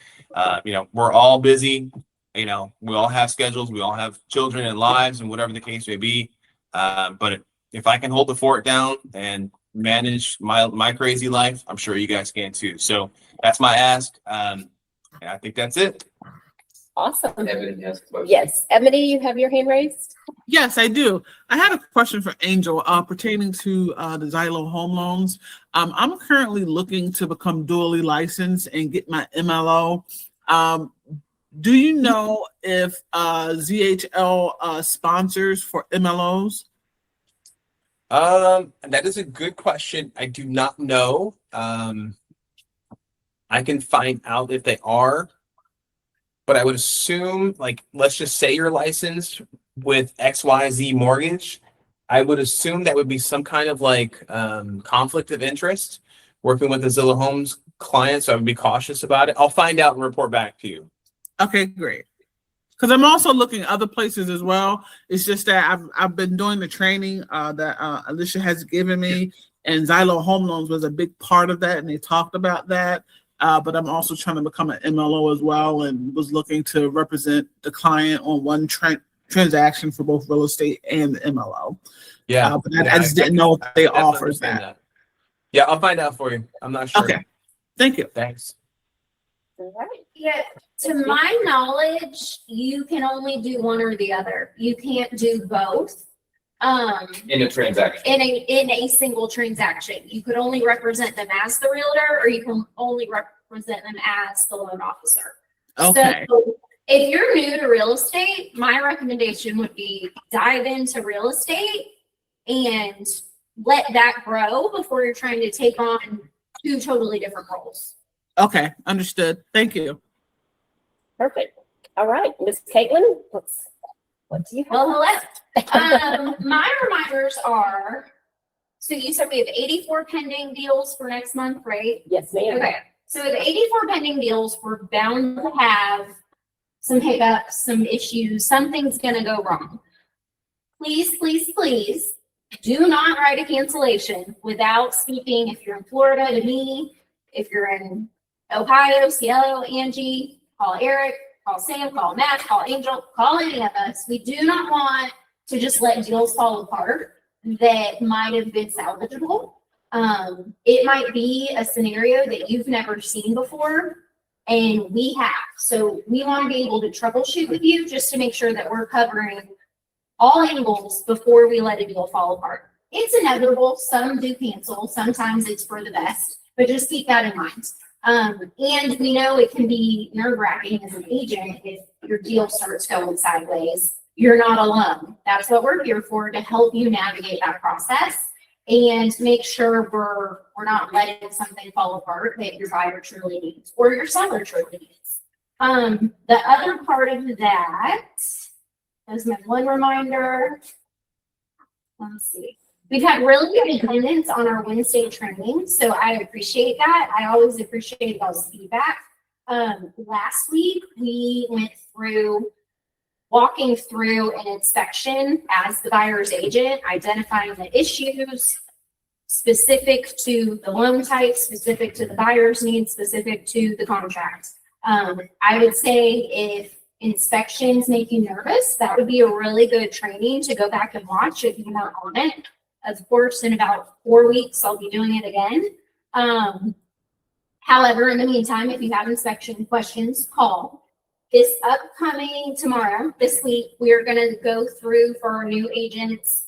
you know, we're all busy, you know, we all have schedules, we all have children and lives and whatever the case may be. But if I can hold the fort down and manage my crazy life, I'm sure you guys can too. So that's my ask. And I think that's it. Awesome. Ebony has a question. Yes. Ebony, you have your hand raised? Yes, I do. I had a question for Angel pertaining to the Xylo home loans. I'm currently looking to become dually licensed and get my MLO. Do you know if ZHL sponsors for MLOs? That is a good question. I do not know. I can find out if they are, but I would assume, like, let's just say you're licensed with XYZ Mortgage. I would assume that would be some kind of like conflict of interest working with the Zillow Homes client. So I would be cautious about it. I'll find out and report back to you. Okay, great. Because I'm also looking other places as well. It's just that I've been doing the training that Alicia has given me, and Xylo Home Loans was a big part of that, and they talked about that. But I'm also trying to become an MLO as well, and was looking to represent the client on one transaction for both real estate and the MLO. Yeah, but I just didn't know if they offered that. Yeah, I'll find out for you. I'm not sure. Okay, thank you. Thanks. All right. Yeah, to my knowledge, you can only do one or the other. You can't do both. In a transaction. In a single transaction. You could only represent them as the realtor, or you can only represent them as the loan officer. Okay. So if you're new to real estate, my recommendation would be dive into real estate and let that grow before you're trying to take on 2 totally different roles. Okay, understood. Thank you. Perfect. All right, Miss Caitlin, what do you have? Well, hello. My reminders are, so you said we have 84 pending deals for next month, right? Yes, ma'am. Okay, so with 84 pending deals, we're bound to have some hiccups, some issues, something's gonna go wrong. Please, please, please, do not write a cancellation without speaking, if you're in Florida, to me. If you're in Ohio, Cielo, Angie, call Eric, call Sam, call Matt, call Angel, call any of us. We do not want to just let deals fall apart that might have been salvageable. It might be a scenario that you've never seen before, and we have. So we want to be able to troubleshoot with you just to make sure that we're covering all angles before we let a deal fall apart. It's inevitable. Some do cancel. Sometimes it's for the best, but just keep that in mind. And we know it can be nerve-wracking as an agent if your deal starts going sideways. You're not alone. That's what we're here for, to help you navigate that process and make sure we're not letting something fall apart that your buyer truly needs or your seller truly needs. The other part of that is my one reminder. Let's see. We've had really good attendance on our Wednesday training, so I appreciate that. I always appreciate y'all's feedback. Last week, we went through walking through an inspection as the buyer's agent, identifying the issues specific to the loan type, specific to the buyer's needs, specific to the contract. I would say if inspections make you nervous, that would be a really good training to go back and watch if you weren't on it. Of course, in about 4 weeks, I'll be doing it again. However, in the meantime, if you have inspection questions, call. This upcoming tomorrow, this week, we are going to go through for our new agents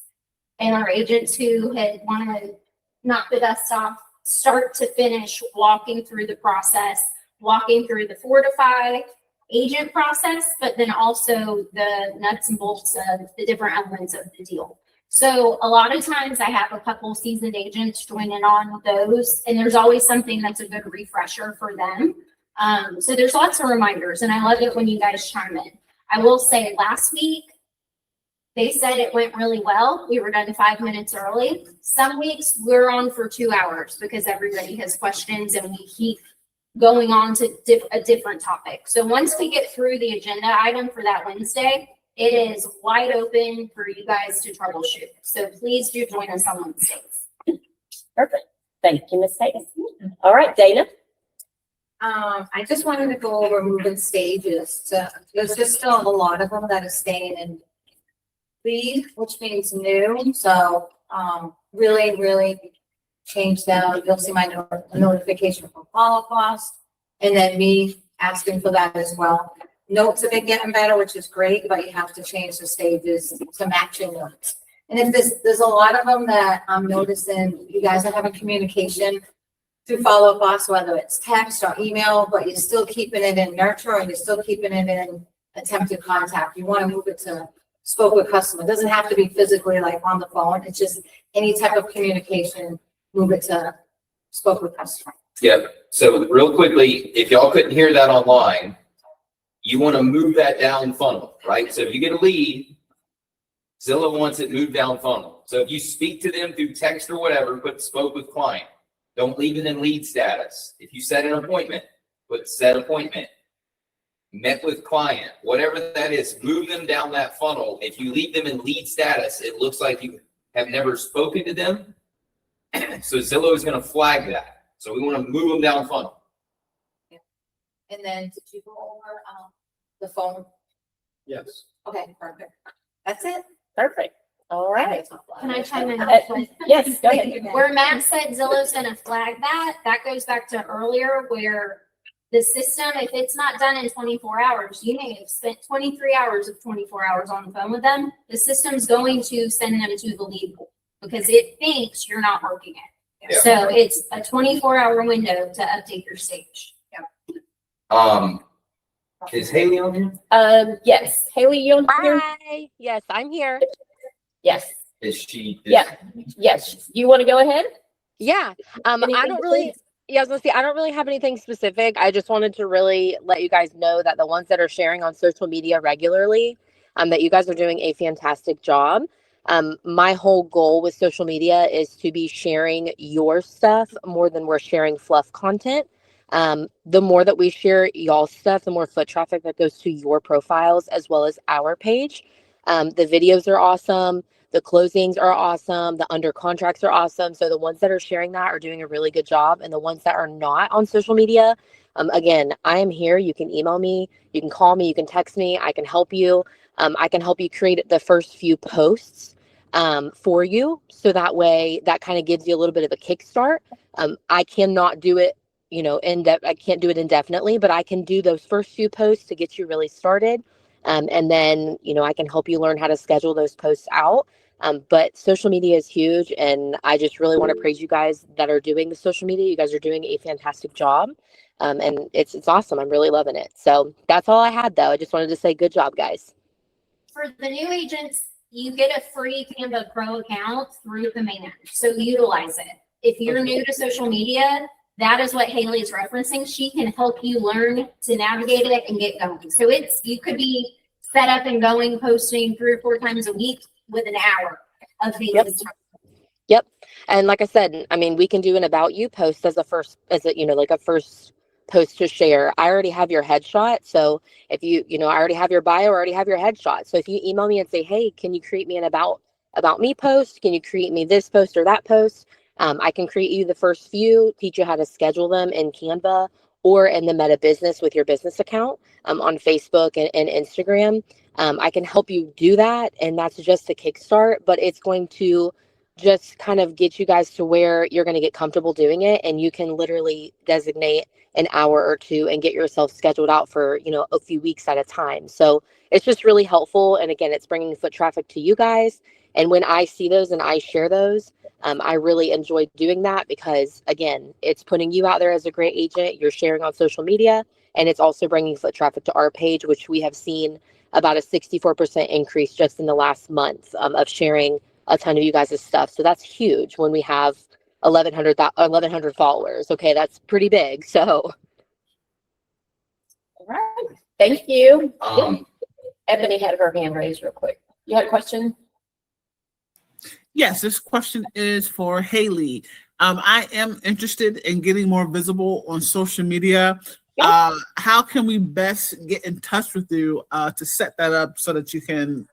and our agents who had want to knock the dust off, start to finish, walking through the process, walking through the Fortify agent process, but then also the nuts and bolts of the different elements of the deal. So a lot of times I have a couple seasoned agents join in on those, and there's always something that's a good refresher for them. So there's lots of reminders, and I love it when you guys chime in. I will say last week, they said it went really well. We were done 5 minutes early. Some weeks we're on for 2 hours because everybody has questions and we keep going on to a different topic. So once we get through the agenda item for that Wednesday, it is wide open for you guys to troubleshoot. So please do join us on Wednesdays. Perfect. Thank you, Ms. Hayes. All right, Dana. I just wanted to go over moving stages there's just still a lot of them that are staying in lead, which means new. So, really change that. You'll see my notification from Holocaust, and then me asking for that as well. Notes have been getting better, which is great, but you have to change the stages to matching notes. And if there's a lot of them that I'm noticing, you guys are having communication through follow-up us, whether it's text or email, but you're still keeping it in nurture and you're still keeping it in attempted contact. You want to move it to spoke with customer. It doesn't have to be physically like on the phone. It's just any type of communication, move it to spoke with customer. Yep. So real quickly, if y'all couldn't hear that online, you want to move that down funnel, right? So if you get a lead, Zillow wants it moved down funnel. So if you speak to them through text or whatever, put spoke with client. Don't leave it in lead status. If you set an appointment, put set appointment. Met with client, whatever that is, move them down that funnel. If you leave them in lead status, it looks like you have never spoken to them. So Zillow is going to flag that. So we want to move them down funnel. And then did you go over the phone? Yes. Okay, perfect. That's it. Perfect. All right. Can I chime in? Yes, go ahead. Where Matt said Zillow's gonna flag that goes back to earlier where the system, if it's not done in 24 hours, you may have spent 23 hours of 24 hours on the phone with them. The system's going to send them to the lead pool because it thinks you're not working it. Yeah. So it's a 24-hour window to update your stage. Is Haley on here? Yes. Haley, you on here? Hi. Yes, I'm here. Yes. Is she? Yeah. Yes. You want to go ahead? Yeah. I Anything don't really. please? Yeah, I was gonna say I don't really have anything specific. I just wanted to really let you guys know that the ones that are sharing on social media regularly, that you guys are doing a fantastic job. My whole goal with social media is to be sharing your stuff more than we're sharing fluff content. The more that we share y'all stuff, the more foot traffic that goes to your profiles as well as our page. The videos are awesome. The closings are awesome. The under contracts are awesome. So the ones that are sharing that are doing a really good job. And the ones that are not on social media, Again, I am here. You can email me, you can call me, you can text me. I can help you. I can help you create the first few posts for you. So that way that kind of gives you a little bit of a kickstart. I cannot do it, I can't do it indefinitely, but I can do those first few posts to get you really started. And then, I can help you learn how to schedule those posts out. But social media is huge. And I just really want to praise you guys that are doing the social media. You guys are doing a fantastic job. And it's awesome. I'm really loving it. So that's all I had, though. I just wanted to say good job, guys. For the new agents, you get a free Canva Pro account through Command, so utilize it. If you're new to social media, that is what Haley is referencing. She can help you learn to navigate it and get going. So you could be set up and going, posting 3 or 4 times a week with an hour of Haley's time. Yep. And like I said, we can do an about you post as a first post to share. I already have your headshot. So if I already have your bio, I already have your headshot. So if you email me and say, hey, can you create me an about me post? Can you create me this post or that post? I can create you the first few, teach you how to schedule them in Canva or in the Meta Business with your business account on Facebook and Instagram. I can help you do that. And that's just a kickstart, but it's going to just kind of get you guys to where you're going to get comfortable doing it. And you can literally designate an hour or 2 and get yourself scheduled out for, a few weeks at a time. So it's just really helpful. And again, it's bringing foot traffic to you guys. And when I see those and I share those, I really enjoy doing that because, again, it's putting you out there as a great agent. You're sharing on social media, and it's also bringing foot traffic to our page, which we have seen about a 64% increase just in the last month of sharing a ton of you guys' stuff. So that's huge when we have 1,100 followers. Okay, that's pretty big. So, All right. Thank you. Ebony had her hand raised real quick. You had a question? Yes, this question is for Haley. I am interested in getting more visible on social media. How can we best get in touch with you to set that up so that you can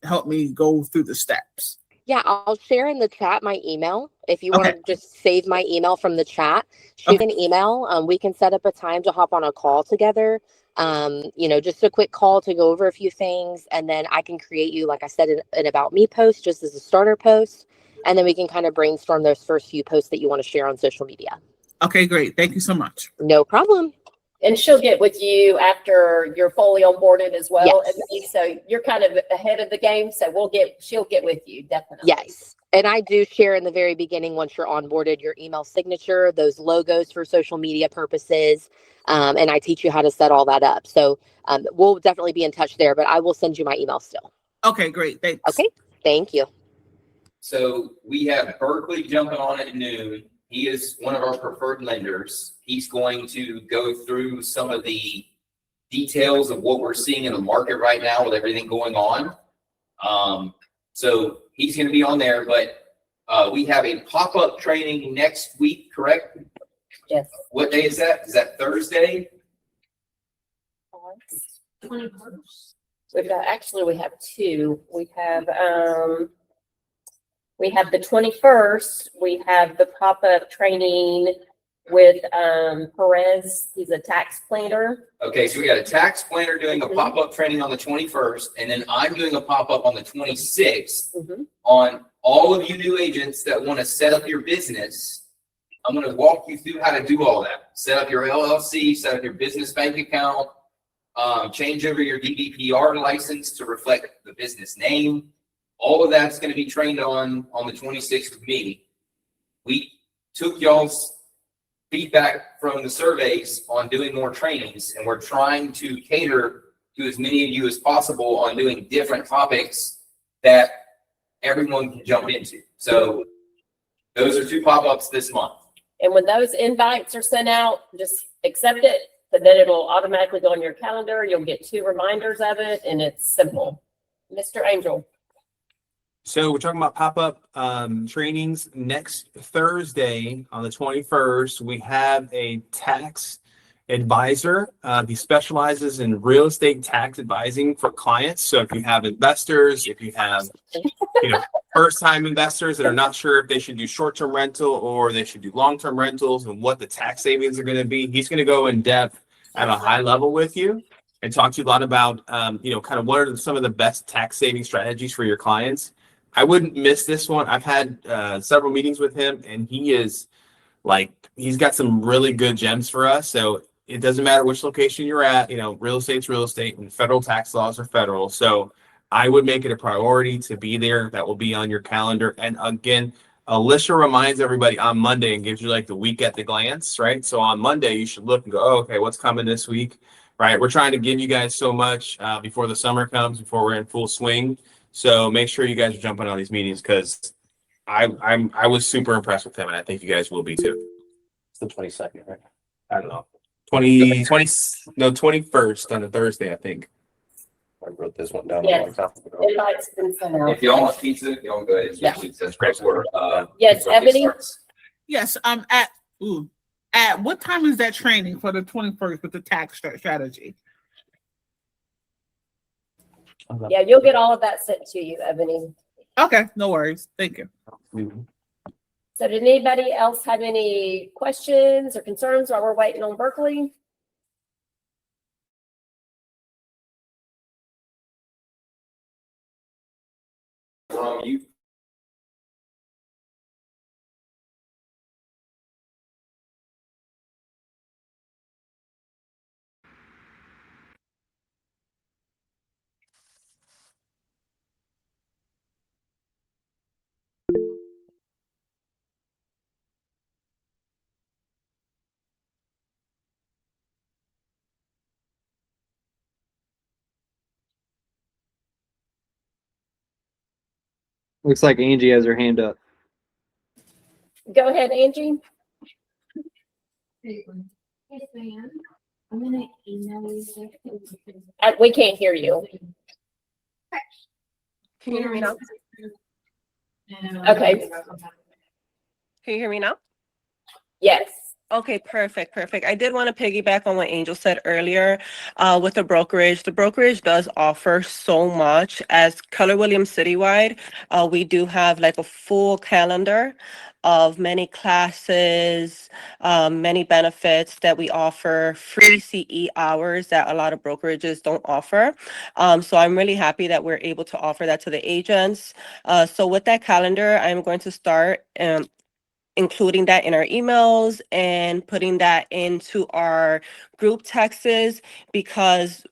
help me go through the steps? Yeah, I'll share in the chat my email. If you want to just save my email from the chat, shoot an email. We can set up a time to hop on a call together. Just a quick call to go over a few things. And then I can create you, like I said, an about me post just as a starter post. And then we can kind of brainstorm those first few posts that you want to share on social media. Okay, great. Thank you so much. No problem. And she'll get with you after you're fully onboarded as well. Yes. And so you're kind of ahead of the game. So she'll get with you, definitely. Yes. And I do share in the very beginning, once you're onboarded, your email signature, those logos for social media purposes. And I teach you how to set all that up. So we'll definitely be in touch there, but I will send you my email still. Okay, great. Thanks. Okay. Thank you. So we have Berkeley jumping on at noon. He is one of our preferred lenders. He's going to go through some of the details of what we're seeing in the market right now with everything going on. So he's going to be on there, but we have a pop-up training next week, correct? Yes. What day is that? Is that Thursday? 21st. We have 2. We have the 21st. We have the pop-up training with Perez. He's a tax planner. Okay, so we got a tax planner doing a pop-up training on the 21st, and then I'm doing a pop-up on the 26th on all of you new agents that want to set up your business. I'm going to walk you through how to do all that. Set up your LLC, set up your business bank account, change over your DBPR license to reflect the business name. All of that's going to be trained on the 26th with me. We took y'all's feedback from the surveys on doing more trainings, and we're trying to cater to as many of you as possible on doing different topics that everyone can jump into. So those are 2 pop-ups this month. And when those invites are sent out, just accept it, but then it'll automatically go on your calendar. You'll get 2 reminders of it, and it's simple. Mr. Angel. So we're talking about pop-up trainings. Next Thursday on the 21st, we have a tax advisor. He specializes in real estate tax advising for clients. So if you have investors, if you have, first-time investors that are not sure if they should do short-term rental or they should do long-term rentals and what the tax savings are going to be, he's going to go in depth at a high level with you and talk to you a lot about, kind of what are some of the best tax saving strategies for your clients. I wouldn't miss this one. I've had several meetings with him, and he's got some really good gems for us. So it doesn't matter which location you're at, real estate's real estate and federal tax laws are federal. So I would make it a priority to be there. That will be on your calendar. And again, Alicia reminds everybody on Monday and gives you like the week at the glance, right? So on Monday, you should look and go, oh, okay, what's coming this week, right? We're trying to give you guys so much before the summer comes, before we're in full swing. So make sure you guys are jumping on these meetings because I was super impressed with him, and I think you guys will be too. It's the 22nd, right? I don't know. 21st on a Thursday, I think. I wrote this one down. Yes. Invite's been sent out. If y'all want pizza, y'all go ahead. Yeah. It's great order. Yes, Ebony? Yes, at what time is that training for the 21st with the tax strategy? Yeah, you'll get all of that sent to you, Ebony. Okay, no worries. Thank you. So did anybody else have any questions or concerns while we're waiting on Berkeley? You. Looks like Angie has her hand up. Go ahead, Angie. Yes, ma'am. I'm gonna email you. We can't hear you. Can you hear me now? Okay. Can you hear me now? Yes. Okay, perfect. I did want to piggyback on what Angel said earlier with the brokerage. The brokerage does offer so much. As Keller Williams Citywide, we do have like a full calendar of many classes, many benefits that we offer, free CE hours that a lot of brokerages don't offer. So I'm really happy that we're able to offer that to the agents. So with that calendar, I'm going to start including that in our emails and putting that into our group texts, because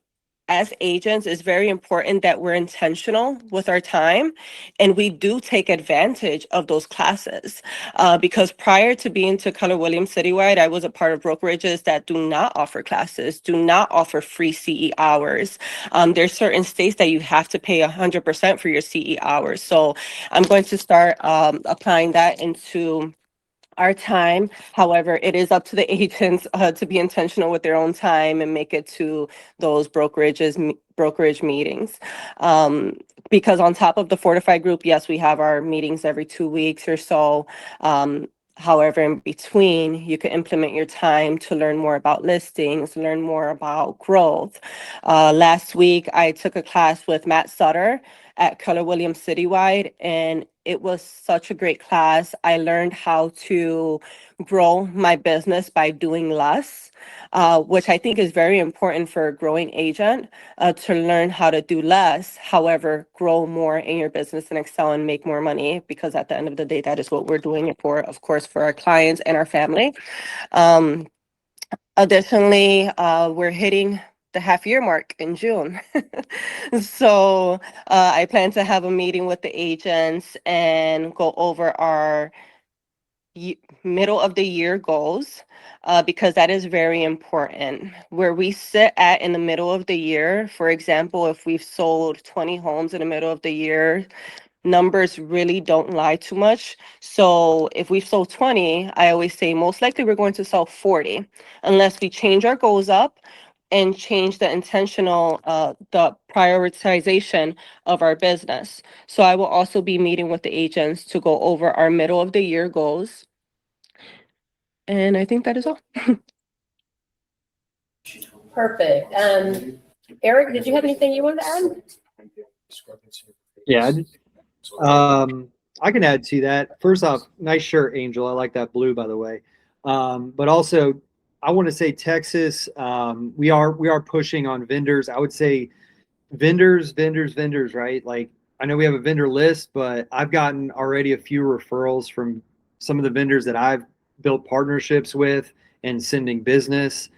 as agents, it's very important that we're intentional with our time and we do take advantage of those classes. Because prior to being to Keller Williams Citywide, I was a part of brokerages that do not offer classes, do not offer free CE hours. There's certain states that you have to pay 100% for your CE hours. So I'm going to start applying that into our time. However, it is up to the agents to be intentional with their own time and make it to those brokerage meetings. Because on top of the Fortify group, yes, we have our meetings every 2 weeks or so. However, in between, you can implement your time to learn more about listings, learn more about growth. Last week, I took a class with Matt Sutter at Keller Williams Citywide, and it was such a great class. I learned how to grow my business by doing less, which I think is very important for a growing agent, to learn how to do less, however, grow more in your business and excel and make more money, because at the end of the day, that is what we're doing it for, of course, for our clients and our family. Additionally, we're hitting the half-year mark in June. So I plan to have a meeting with the agents and go over our middle of the year goals, because that is very important. Where we sit at in the middle of the year, for example, if we've sold 20 homes in the middle of the year, numbers really don't lie too much. So if we've sold 20, I always say most likely we're going to sell 40, unless we change our goals up and change the intentional, the prioritization of our business. So I will also be meeting with the agents to go over our middle of the year goals. And I think that is all. Perfect. Eric, did you have anything you wanted to add? Yeah. I can add to that. First off, nice shirt, Angel. I like that blue, by the way. But also, I want to say Texas. We are pushing on vendors. I would say vendors, right? Like I know we have a vendor list, but I've gotten already a few referrals from some of the vendors that I've built partnerships with and sending business.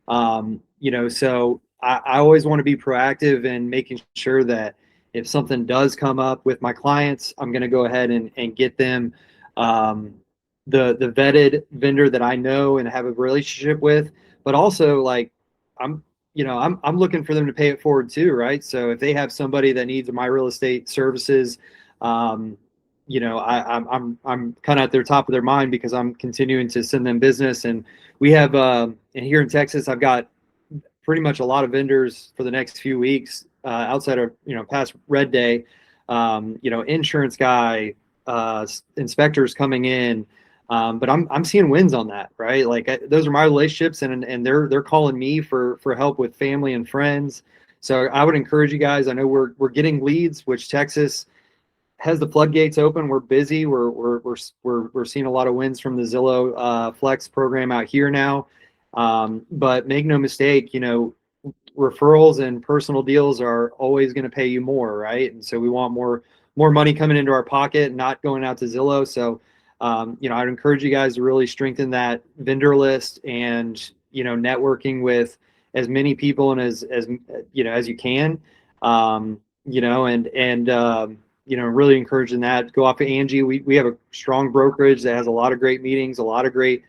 So I always want to be proactive in making sure that if something does come up with my clients, I'm going to go ahead and get them the vetted vendor that I know and have a relationship with. But also, like, I'm looking for them to pay it forward too, right? So if they have somebody that needs my real estate services, I'm kind of at their top of their mind because I'm continuing to send them business. And we have, and here in Texas, I've got pretty much a lot of vendors for the next few weeks outside of, past Red Day, insurance guy, inspectors coming in. But I'm seeing wins on that, right? Like those are my relationships and they're calling me for help with family and friends. So I would encourage you guys. I know we're getting leads, which Texas has the floodgates open. We're busy. We're seeing a lot of wins from the Zillow Flex program out here now. But make no mistake, referrals and personal deals are always going to pay you more, right? And so we want more money coming into our pocket, not going out to Zillow. So, I'd encourage you guys to really strengthen that vendor list and, networking with as many people and as you can, really encouraging that. Go off of Angie. We have a strong brokerage that has a lot of great meetings, a lot of great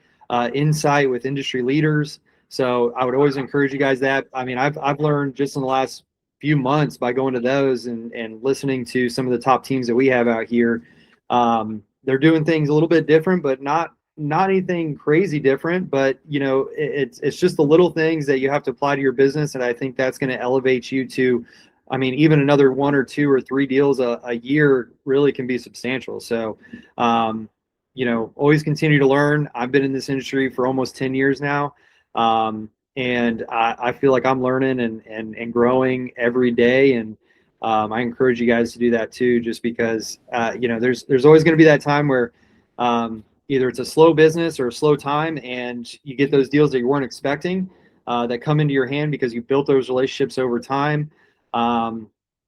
insight with industry leaders. So I would always encourage you guys that. I mean, I've learned just in the last few months by going to those and listening to some of the top teams that we have out here. They're doing things a little bit different, but not anything crazy different. But it's just the little things that you have to apply to your business, and I think that's going to elevate you to. I mean, even another 1 or 2 or 3 deals a year really can be substantial. So, always continue to learn. I've been in this industry for almost 10 years now. And I feel like I'm learning and growing every day. And I encourage you guys to do that too, just because, there's always going to be that time where either it's a slow business or a slow time and you get those deals that you weren't expecting that come into your hand because you built those relationships over time.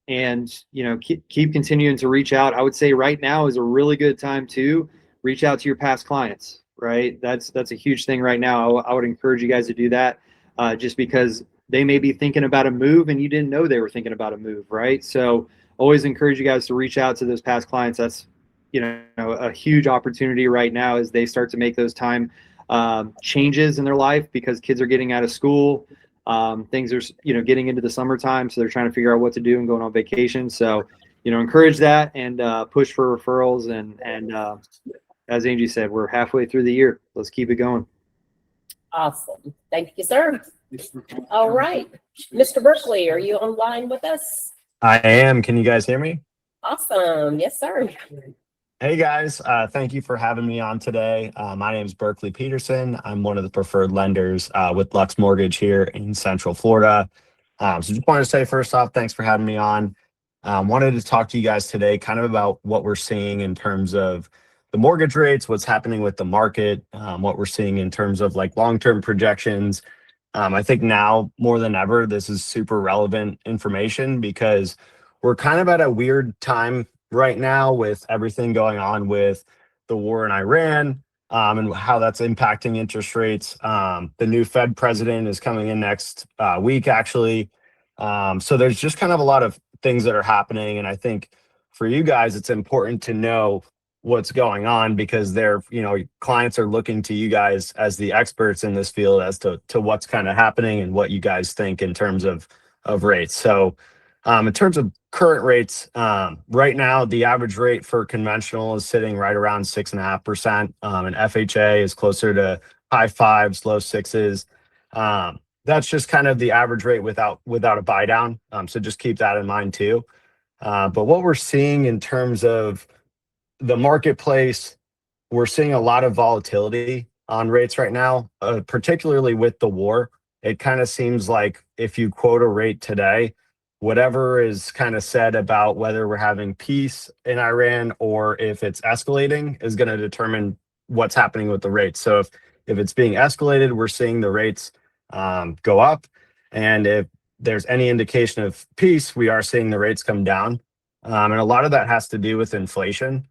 Keep continuing to reach out. I would say right now is a really good time to reach out to your past clients, right? That's a huge thing right now. I would encourage you guys to do that just because they may be thinking about a move and you didn't know they were thinking about a move, right? So always encourage you guys to reach out to those past clients. That's, a huge opportunity right now as they start to make those time changes in their life because kids are getting out of school. Things are, getting into the summertime, so they're trying to figure out what to do and going on vacation. So, encourage that and push for referrals. And as Angie said, we're halfway through the year. Let's keep it going. Awesome. Thank you, sir. All right. Mr. Berkeley, are you online with us? I am. Can you guys hear me? Awesome. Yes, sir. Hey guys, thank you for having me on today. My name is Berkeley Peterson. I'm one of the preferred lenders with Lux Mortgage here in Central Florida. So just wanted to say first off, thanks for having me on. Wanted to talk to you guys today kind of about what we're seeing in terms of the mortgage rates, what's happening with the market, what we're seeing in terms of like long-term projections. I think now more than ever, this is super relevant information because we're kind of at a weird time right now with everything going on with the war in Iran and how that's impacting interest rates. The new Fed president is coming in next week, actually. So there's just kind of a lot of things that are happening. And I think for you guys, it's important to know what's going on because clients are looking to you guys as the experts in this field as to what's kind of happening and what you guys think in terms of rates. So in terms of current rates, right now, the average rate for conventional is sitting right around 6.5%. And FHA is closer to high 5s, low 6s. That's just kind of the average rate without a buy down. So just keep that in mind too. But what we're seeing in terms of the marketplace, we're seeing a lot of volatility on rates right now, particularly with the war it kind of seems like if you quote a rate today, whatever is kind of said about whether we're having peace in Iran or if it's escalating is going to determine what's happening with the rates. So if it's being escalated, we're seeing the rates go up. And if there's any indication of peace, we are seeing the rates come down. And a lot of that has to do with inflation.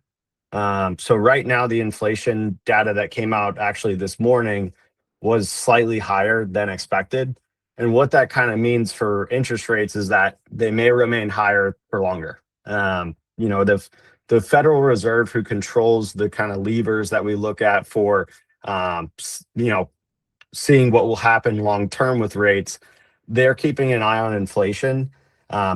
So right now, the inflation data that came out actually this morning was slightly higher than expected. And what that kind of means for interest rates is that they may remain higher for longer. You know, the Federal Reserve, who controls the kind of levers that we look at for, you know, seeing what will happen long term with rates, they're keeping an eye on inflation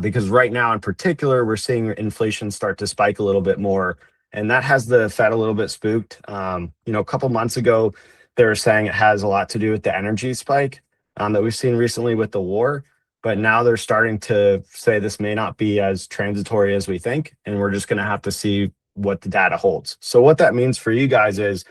because right now in particular, we're seeing inflation start to spike a little bit more. And that has the Fed a little bit spooked. You know, a couple months ago, they were saying it has a lot to do with the energy spike that we've seen recently with the war. But now they're starting to say this may not be as transitory as we think. And we're just going to have to see what the data holds. So what that means for you guys is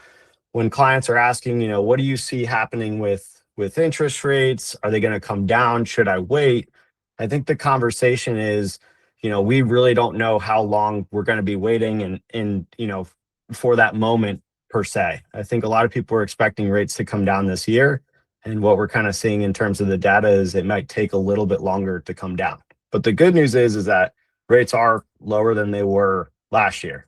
when clients are asking, you know, what do you see happening with interest rates? Are they going to come down? Should I wait? I think the conversation is, you know, we really don't know how long we're going to be waiting and you know, for that moment per se. I think a lot of people are expecting rates to come down this year. And what we're kind of seeing in terms of the data is it might take a little bit longer to come down. But the good news is that rates are lower than they were last year,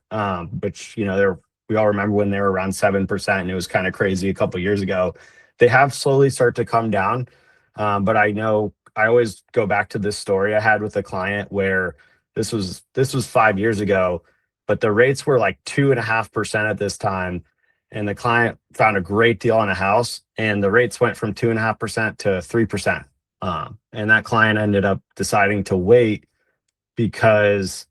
which, you know, we all remember when they were around 7% and it was kind of crazy a couple of years ago. They have slowly started to come down. But I know I always go back to this story I had with a client where this was 5 years ago, but the rates were like 2.5% at this time. And the client found a great deal on a house and the rates went from 2.5% to 3%. And that client ended up deciding to wait because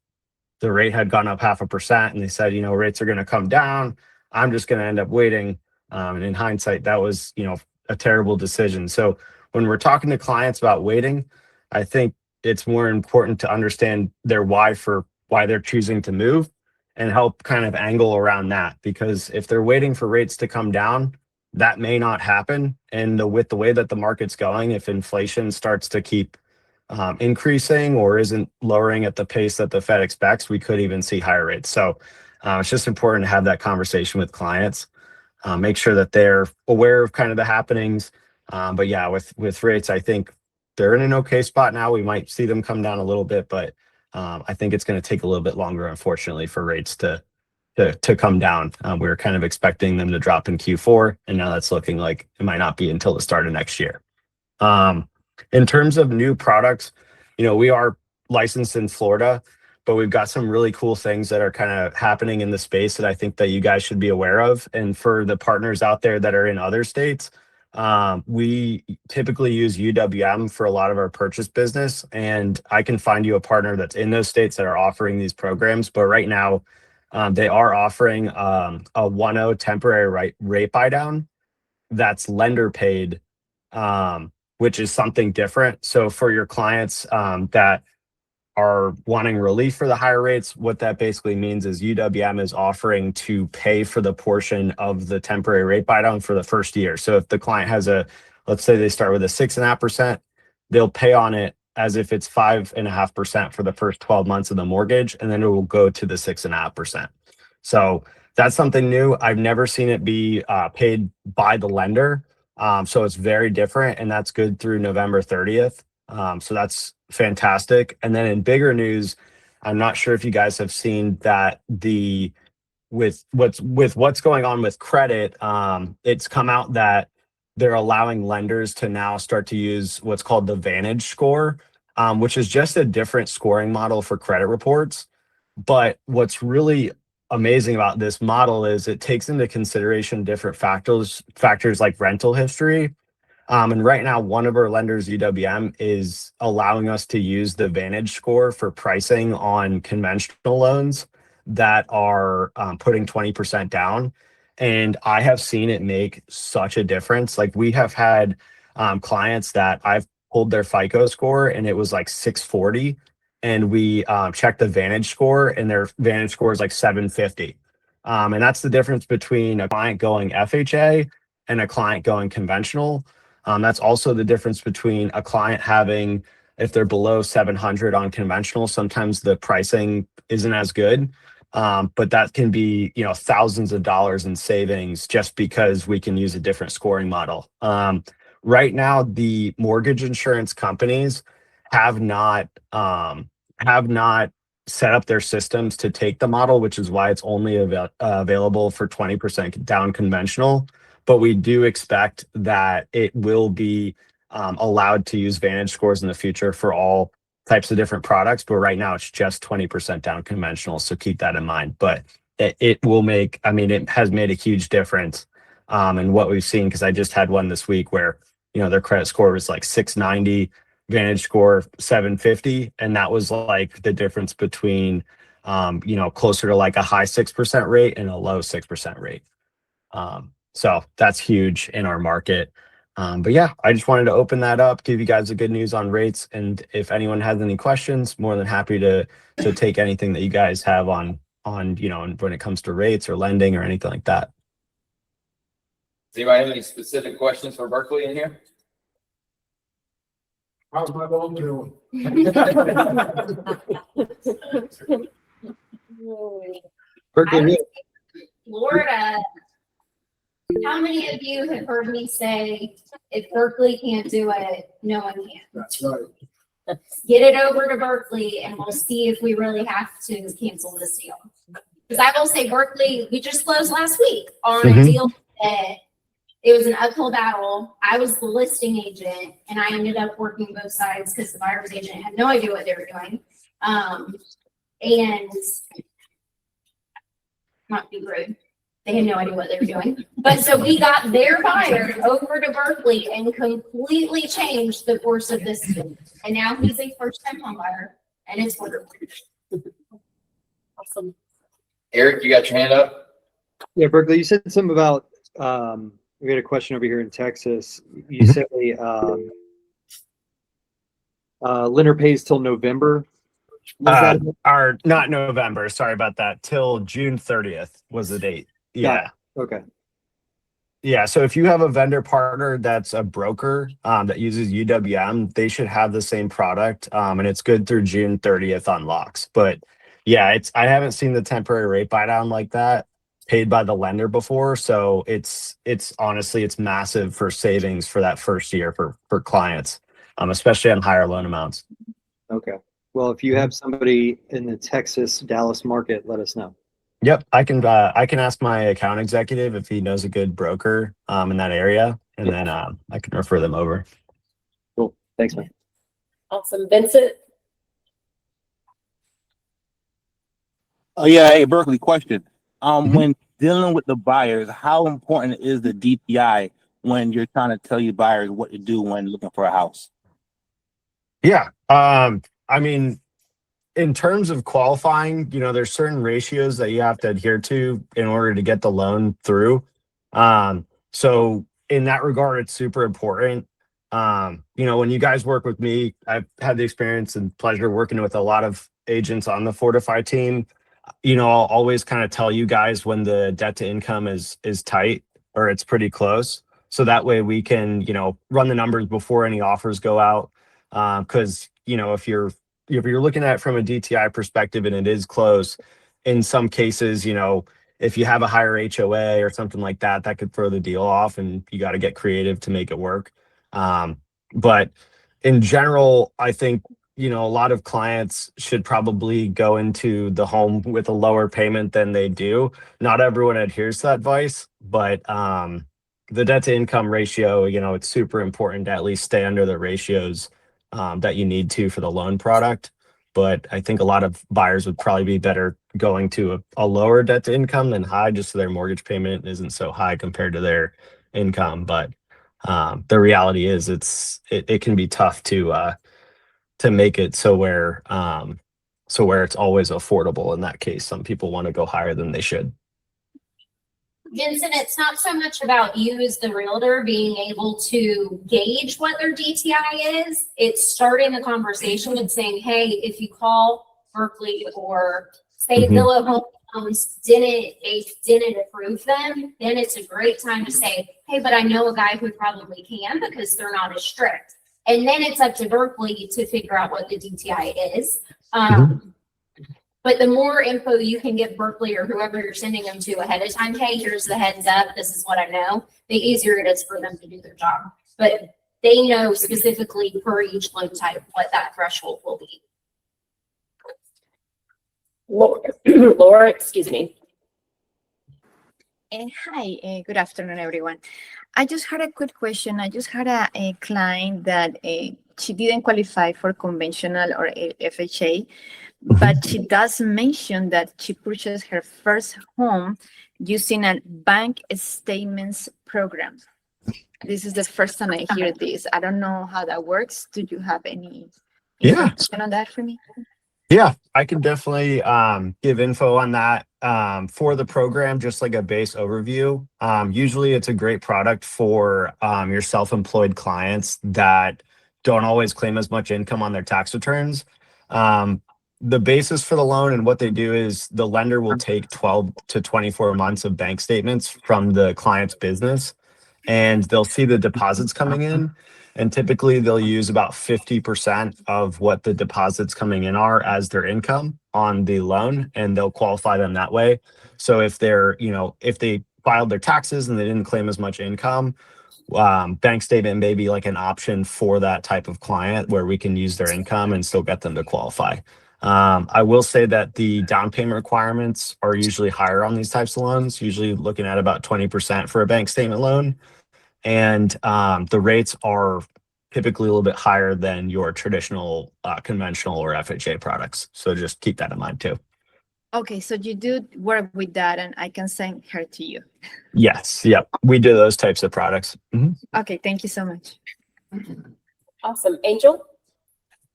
the rate had gone up 0.5%. And they said, you know, rates are going to come down. I'm just going to end up waiting. And in hindsight, that was, you know, a terrible decision. So when we're talking to clients about waiting, I think it's more important to understand their why they're choosing to move and help kind of angle around that. Because if they're waiting for rates to come down, that may not happen. And with the way that the market's going, if inflation starts to keep increasing or isn't lowering at the pace that the Fed expects, we could even see higher rates. So it's just important to have that conversation with clients, make sure that they're aware of kind of the happenings. But yeah, with rates, I think they're in an okay spot now. We might see them come down a little bit, but I think it's going to take a little bit longer, unfortunately, for rates to come down. We were kind of expecting them to drop in Q4, and now that's looking like it might not be until the start of next year. In terms of new products, you know, we are licensed in Florida, but we've got some really cool things that are kind of happening in the space that I think that you guys should be aware of. And for the partners out there that are in other states, we typically use UWM for a lot of our purchase business, and I can find you a partner that's in those states that are offering these programs. But right now, they are offering a 1.0 temporary rate buy down that's lender paid, which is something different. So for your clients that are wanting relief for the higher rates, what that basically means is UWM is offering to pay for the portion of the temporary rate buy down for the first year. So if the client has let's say they start with a 6.5%, they'll pay on it as if it's 5.5% for the first 12 months of the mortgage, and then it will go to the 6.5%. So that's something new. I've never seen it be paid by the lender. So it's very different, and that's good through November 30th. So that's fantastic. And then in bigger news, I'm not sure if you guys have seen that with what's going on with credit, it's come out that they're allowing lenders to now start to use what's called the Vantage score, which is just a different scoring model for credit reports. But what's really amazing about this model is it takes into consideration different factors like rental history. And right now, one of our lenders, UWM, is allowing us to use the Vantage score for pricing on conventional loans that are putting 20% down. And I have seen it make such a difference. Like we have had clients that I've pulled their FICO score and it was like 640. And we checked the Vantage score and their Vantage score is like 750. And that's the difference between a client going FHA and a client going conventional. That's also the difference between a client having, if they're below 700 on conventional, sometimes the pricing isn't as good. But that can be, you know, thousands of dollars in savings just because we can use a different scoring model. Right now, the mortgage insurance companies have not set up their systems to take the model, which is why it's only available for 20% down conventional. But we do expect that it will be allowed to use Vantage scores in the future for all types of different products. But right now it's just 20% down conventional. So keep that in mind. But it will make, I mean, it has made a huge difference in what we've seen, because I just had one this week where, you know, their credit score was like 690, Vantage score 750. And that was like the difference between, you know, closer to like a high 6% rate and a low 6% rate. So that's huge in our market. But yeah, I just wanted to open that up, give you guys the good news on rates. And if anyone has any questions, more than happy to take anything that you guys have on, you know, when it comes to rates or lending or anything like that. Does anybody have any specific questions for Berkeley in here? How's my mom doing? Florida. How many of you have heard me say, if Berkeley can't do it, no one can? That's right. Get it over to Berkeley and we'll see if we really have to cancel this deal. Because I will say Berkeley, we just closed last week on a deal that it was an uphill battle. I was the listing agent and I ended up working both sides because the buyer's agent had no idea what they were doing. And not be rude. They had no idea what they were doing. But so we got their buyer over to Berkeley and completely changed the course of this. And now he's a first-time home buyer and it's wonderful. Awesome. Eric, you got your hand up? Yeah, Berkeley, you said something about, we had a question over here in Texas. You said lender pays till November. Or not November, sorry about that. Till June 30th was the date. Yeah. Okay. Yeah. So if you have a vendor partner that's a broker that uses UWM, they should have the same product. And it's good through June 30th on locks. But yeah, I haven't seen the temporary rate buy down like that paid by the lender before. So it's honestly, it's massive for savings for that first year for clients, especially on higher loan amounts. Okay. Well, if you have somebody in the Texas, Dallas market, let us know. Yep, I can ask my account executive if he knows a good broker in that area, and then I can refer them over. Cool. Thanks, man. Awesome. Vincent? Oh yeah, hey Berkeley, question. When dealing with the buyers, how important is the DTI when you're trying to tell your buyers what to do when looking for a house? Yeah, I mean, in terms of qualifying, you know, there's certain ratios that you have to adhere to in order to get the loan through. So in that regard, it's super important. You know, when you guys work with me, I've had the experience and pleasure working with a lot of agents on the Fortify team. You know, I'll always kind of tell you guys when the debt to income is tight or it's pretty close. So that way we can, you know, run the numbers before any offers go out. Because, you know, if you're looking at it from a DTI perspective and it is close, in some cases, you know, if you have a higher HOA or something like that, that could throw the deal off and you got to get creative to make it work. But in general, I think, you know, a lot of clients should probably go into the home with a lower payment than they do. Not everyone adheres to that advice, but the debt to income ratio, you know, it's super important to at least stay under the ratios that you need to for the loan product. But I think a lot of buyers would probably be better going to a lower debt to income than high, just so their mortgage payment isn't so high compared to their income. But the reality is it can be tough to make it so where it's always affordable. In that case, some people want to go higher than they should. Vincent, it's not so much about you as the realtor being able to gauge what their DTI is. It's starting the conversation and saying, hey, if you call Berkeley or say Zillow Home didn't approve them, then it's a great time to say, hey, but I know a guy who probably can because they're not as strict. And then it's up to Berkeley to figure out what the DTI is. But the more info you can give Berkeley or whoever you're sending them to ahead of time, hey, here's the heads up, this is what I know, the easier it is for them to do their job. But they know specifically per each loan type what that threshold will be. Laura, excuse me. Hi, good afternoon, everyone. I just had a quick question. I just had a client that she didn't qualify for conventional or FHA, but she does mention that she purchased her first home using a bank statements program. This is the first time I hear this. I don't know how that works. Do you have any information on that for me? Yeah, I can definitely give info on that for the program, just like a base overview. Usually it's a great product for your self-employed clients that don't always claim as much income on their tax returns. The basis for the loan and what they do is the lender will take 12 to 24 months of bank statements from the client's business, and they'll see the deposits coming in. And typically they'll use about 50% of what the deposits coming in are as their income on the loan, and they'll qualify them that way. So if they're, if they filed their taxes and they didn't claim as much income, bank statement may be like an option for that type of client where we can use their income and still get them to qualify. I will say that the down payment requirements are usually higher on these types of loans, usually looking at about 20% for a bank statement loan. And the rates are typically a little bit higher than your traditional conventional or FHA products. So just keep that in mind too. Okay, so you do work with that and I can send her to you. Yes, yep. We do those types of products. Okay, thank you so much. Awesome. Angel?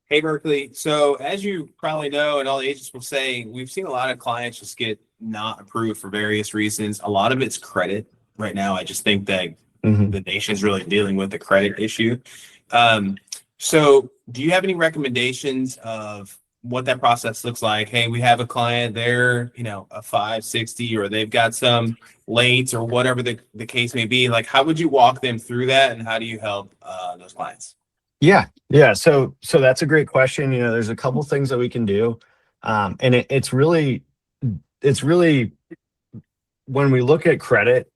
Hey, Berkeley. So as you probably know, and all the agents will say, we've seen a lot of clients just get not approved for various reasons. A lot of it's credit right now. I just think that the nation's really dealing with the credit issue. So do you have any recommendations of what that process looks like? Hey, we have a client, they're, a 560, or they've got some lates or whatever the case may be. Like, how would you walk them through that, and how do you help those clients? Yeah. So that's a great question. There's a couple things that we can do. And it's really, when we look at credit,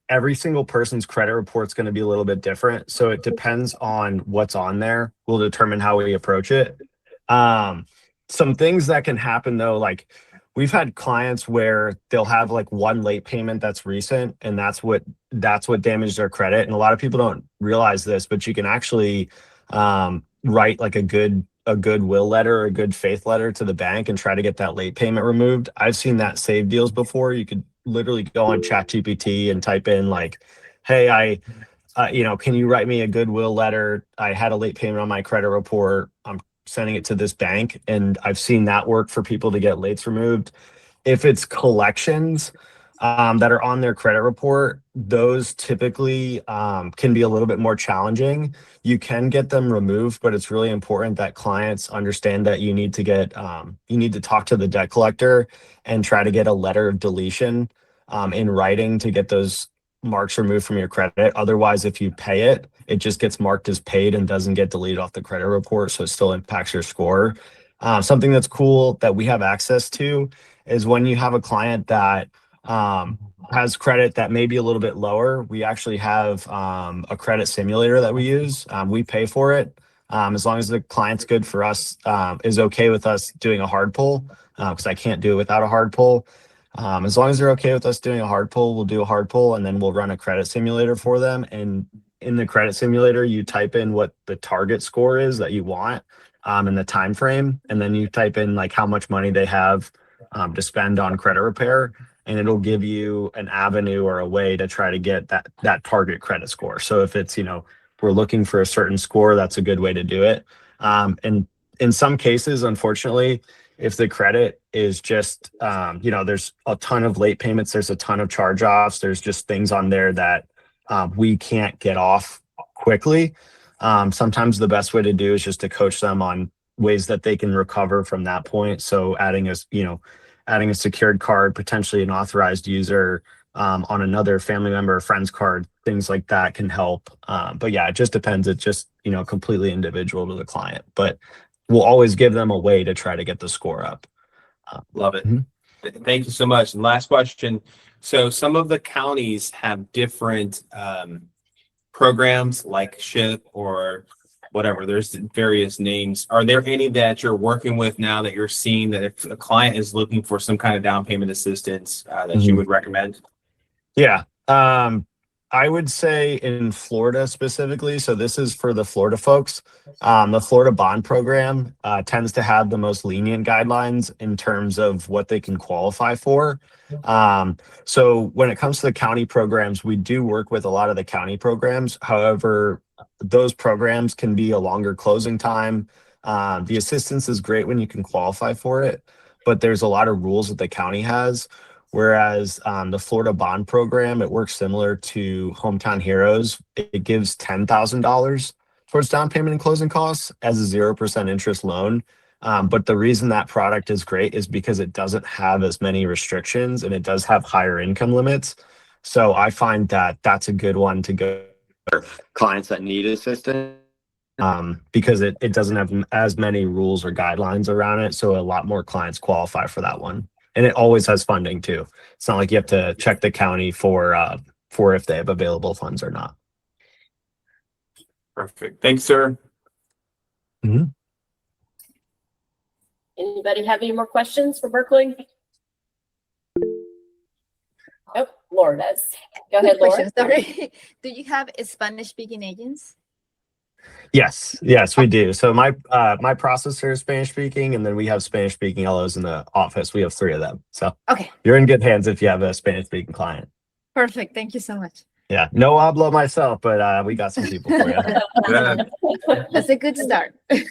every single person's credit report is going to be a little bit different. So it depends on what's on there will determine how we approach it. Some things that can happen though, like we've had clients where they'll have like one late payment that's recent, and that's what damaged their credit. And a lot of people don't realize this, but you can actually write like a goodwill letter or a good faith letter to the bank and try to get that late payment removed. I've seen that save deals before. You could literally go on ChatGPT and type in like, hey, can you write me a goodwill letter? I had a late payment on my credit report. I'm sending it to this bank. And I've seen that work for people to get lates removed. If it's collections that are on their credit report, those typically can be a little bit more challenging. You can get them removed, but it's really important that clients understand that you need to talk to the debt collector and try to get a letter of deletion in writing to get those marks removed from your credit. Otherwise, if you pay it, it just gets marked as paid and doesn't get deleted off the credit report. So it still impacts your score. Something that's cool that we have access to is when you have a client that has credit that may be a little bit lower, we actually have a credit simulator that we use. We pay for it. As long as the client's good for us, is okay with us doing a hard pull, because I can't do it without a hard pull. As long as they're okay with us doing a hard pull, we'll do a hard pull, and then we'll run a credit simulator for them. And in the credit simulator, you type in what the target score is that you want and the time frame, and then you type in like how much money they have to spend on credit repair, and it'll give you an avenue or a way to try to get that target credit score. So if it's, we're looking for a certain score, that's a good way to do it. And in some cases, unfortunately, if the credit is just, there's a ton of late payments, there's a ton of charge-offs, there's just things on there that we can't get off quickly. Sometimes the best way to do is just to coach them on ways that they can recover from that point. So adding adding a secured card, potentially an authorized user on another family member or friend's card, things like that can help. But yeah, it just depends. It's just, completely individual to the client, but we'll always give them a way to try to get the score up. Love it. Thank you so much. And last question. So some of the counties have different programs like SHIP or whatever. There's various names. Are there any that you're working with now that you're seeing that if a client is looking for some kind of down payment assistance that you would recommend? Yeah. I would say in Florida specifically, so this is for the Florida folks, the Florida bond program tends to have the most lenient guidelines in terms of what they can qualify for. So when it comes to the county programs, we do work with a lot of the county programs. However, those programs can be a longer closing time. The assistance is great when you can qualify for it, but there's a lot of rules that the county has. Whereas the Florida bond program, it works similar to Hometown Heroes. It gives $10,000 towards down payment and closing costs as a 0% interest loan. But the reason that product is great is because it doesn't have as many restrictions and it does have higher income limits. So I find that that's a good one to go for clients that need assistance because it doesn't have as many rules or guidelines around it. So a lot more clients qualify for that one. And it always has funding too. It's not like you have to check the county for if they have available funds or not. Perfect. Thanks, sir. Anybody have any more questions for Berkeley? Oh, Laura does. Go ahead, Laura. Question, sorry. Do you have Spanish speaking agents? Yes, we do. So my processor is Spanish speaking, and then we have Spanish speaking LOs in the office. We have 3 of them. So Okay, you're in good hands if you have a Spanish speaking client. perfect. Thank you so much. Yeah, no hablo myself, but we got some people for you. That's a good start. Thanks.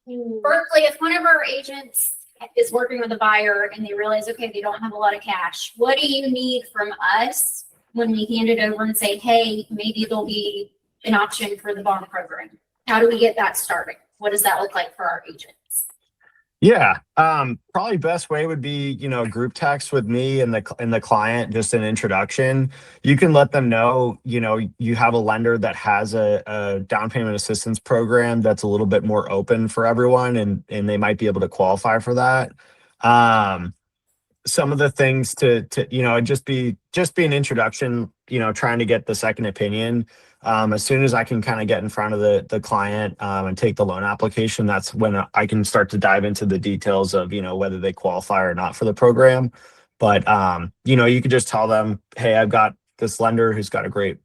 Berkeley, if one of our agents is working with a buyer and they realize, okay, they don't have a lot of cash, what do you need from us when we hand it over and say, hey, maybe there'll be an option for the bond program? How do we get that started? What does that look like for our agents? Yeah, probably best way would be, group text with me and the client, just an introduction. You can let them know, you have a lender that has a down payment assistance program that's a little bit more open for everyone, and they might be able to qualify for that. Some of the things to just be an introduction, trying to get the second opinion. As soon as I can kind of get in front of the client and take the loan application, that's when I can start to dive into the details of, whether they qualify or not for the program. But, you could just tell them, hey, I've got this lender who's got a great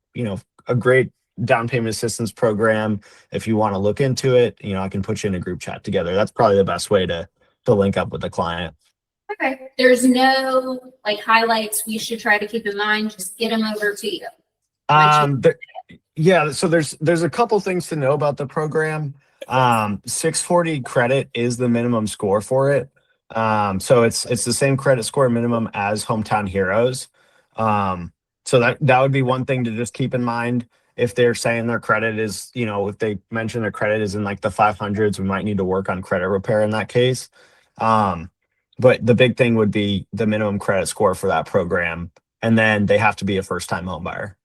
down payment assistance program. If you want to look into it, I can put you in a group chat together. That's probably the best way to link up with the client. Okay. There's no highlights we should try to keep in mind. Just get them over to you. Yeah, so there's a couple things to know about the program. 640 credit is the minimum score for it. So it's the same credit score minimum as Hometown Heroes. So that would be one thing to just keep in mind. If they're saying their credit is, if they mention their credit is in the 500s, we might need to work on credit repair in that case. But the big thing would be the minimum credit score for that program. And then they have to be a first-time home buyer.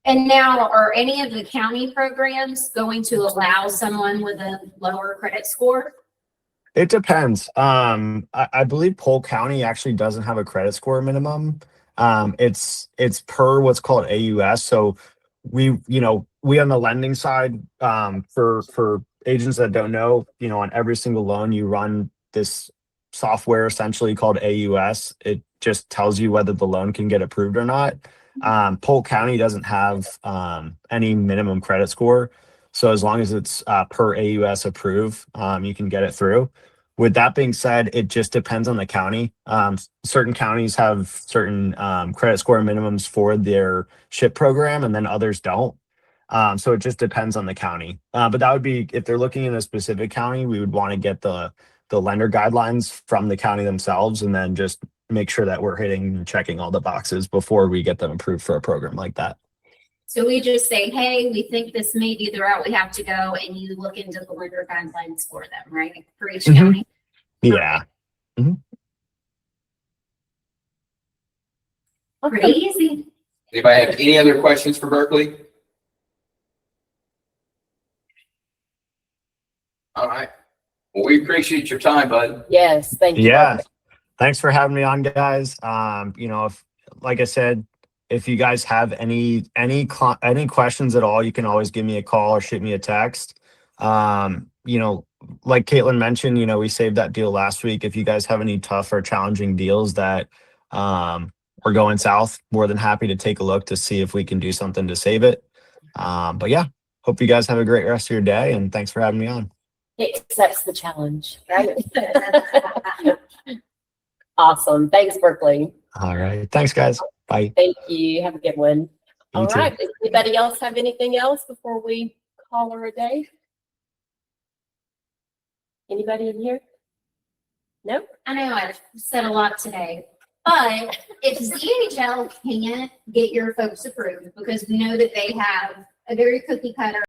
And now, are any of the county programs going to allow someone with a lower credit score? It depends. I believe Polk County actually doesn't have a credit score minimum. It's per what's called AUS. So we on the lending side, for agents that don't know, on every single loan you run this software essentially called AUS. It just tells you whether the loan can get approved or not. Polk County doesn't have any minimum credit score. So as long as it's per AUS approved, you can get it through. With that being said, it just depends on the county. Certain counties have certain credit score minimums for their SHIP program, and then others don't. So it just depends on the county. But that would be, if they're looking in a specific county, we would want to get the lender guidelines from the county themselves, and then just make sure that we're hitting and checking all the boxes before we get them approved for a program like that. So we just say, hey, we think this may be the route we have to go, and you look into the lender guidelines for them, right? For each county. Yeah. Pretty easy. Anybody have any other questions for Berkeley? All right. Well, we appreciate your time, bud. Yes, thank you. Yeah. Thanks for having me on, guys. If, like I said, if you guys have any questions at all, you can always give me a call or shoot me a text. Like Caitlin mentioned, we saved that deal last week. If you guys have any tough or challenging deals that are going south, more than happy to take a look to see if we can do something to save it. But yeah, hope you guys have a great rest of your day, and thanks for having me on. It accepts the challenge, right? Awesome. Thanks, Berkeley. All right. Thanks, guys. Bye. Thank you. Have a good one. You All too. right. Does anybody else have anything else before we call her a day? Anybody in here? Nope. I know I've said a lot today, but if ZHL can't get your folks approved, because we know that they have a very cookie cutter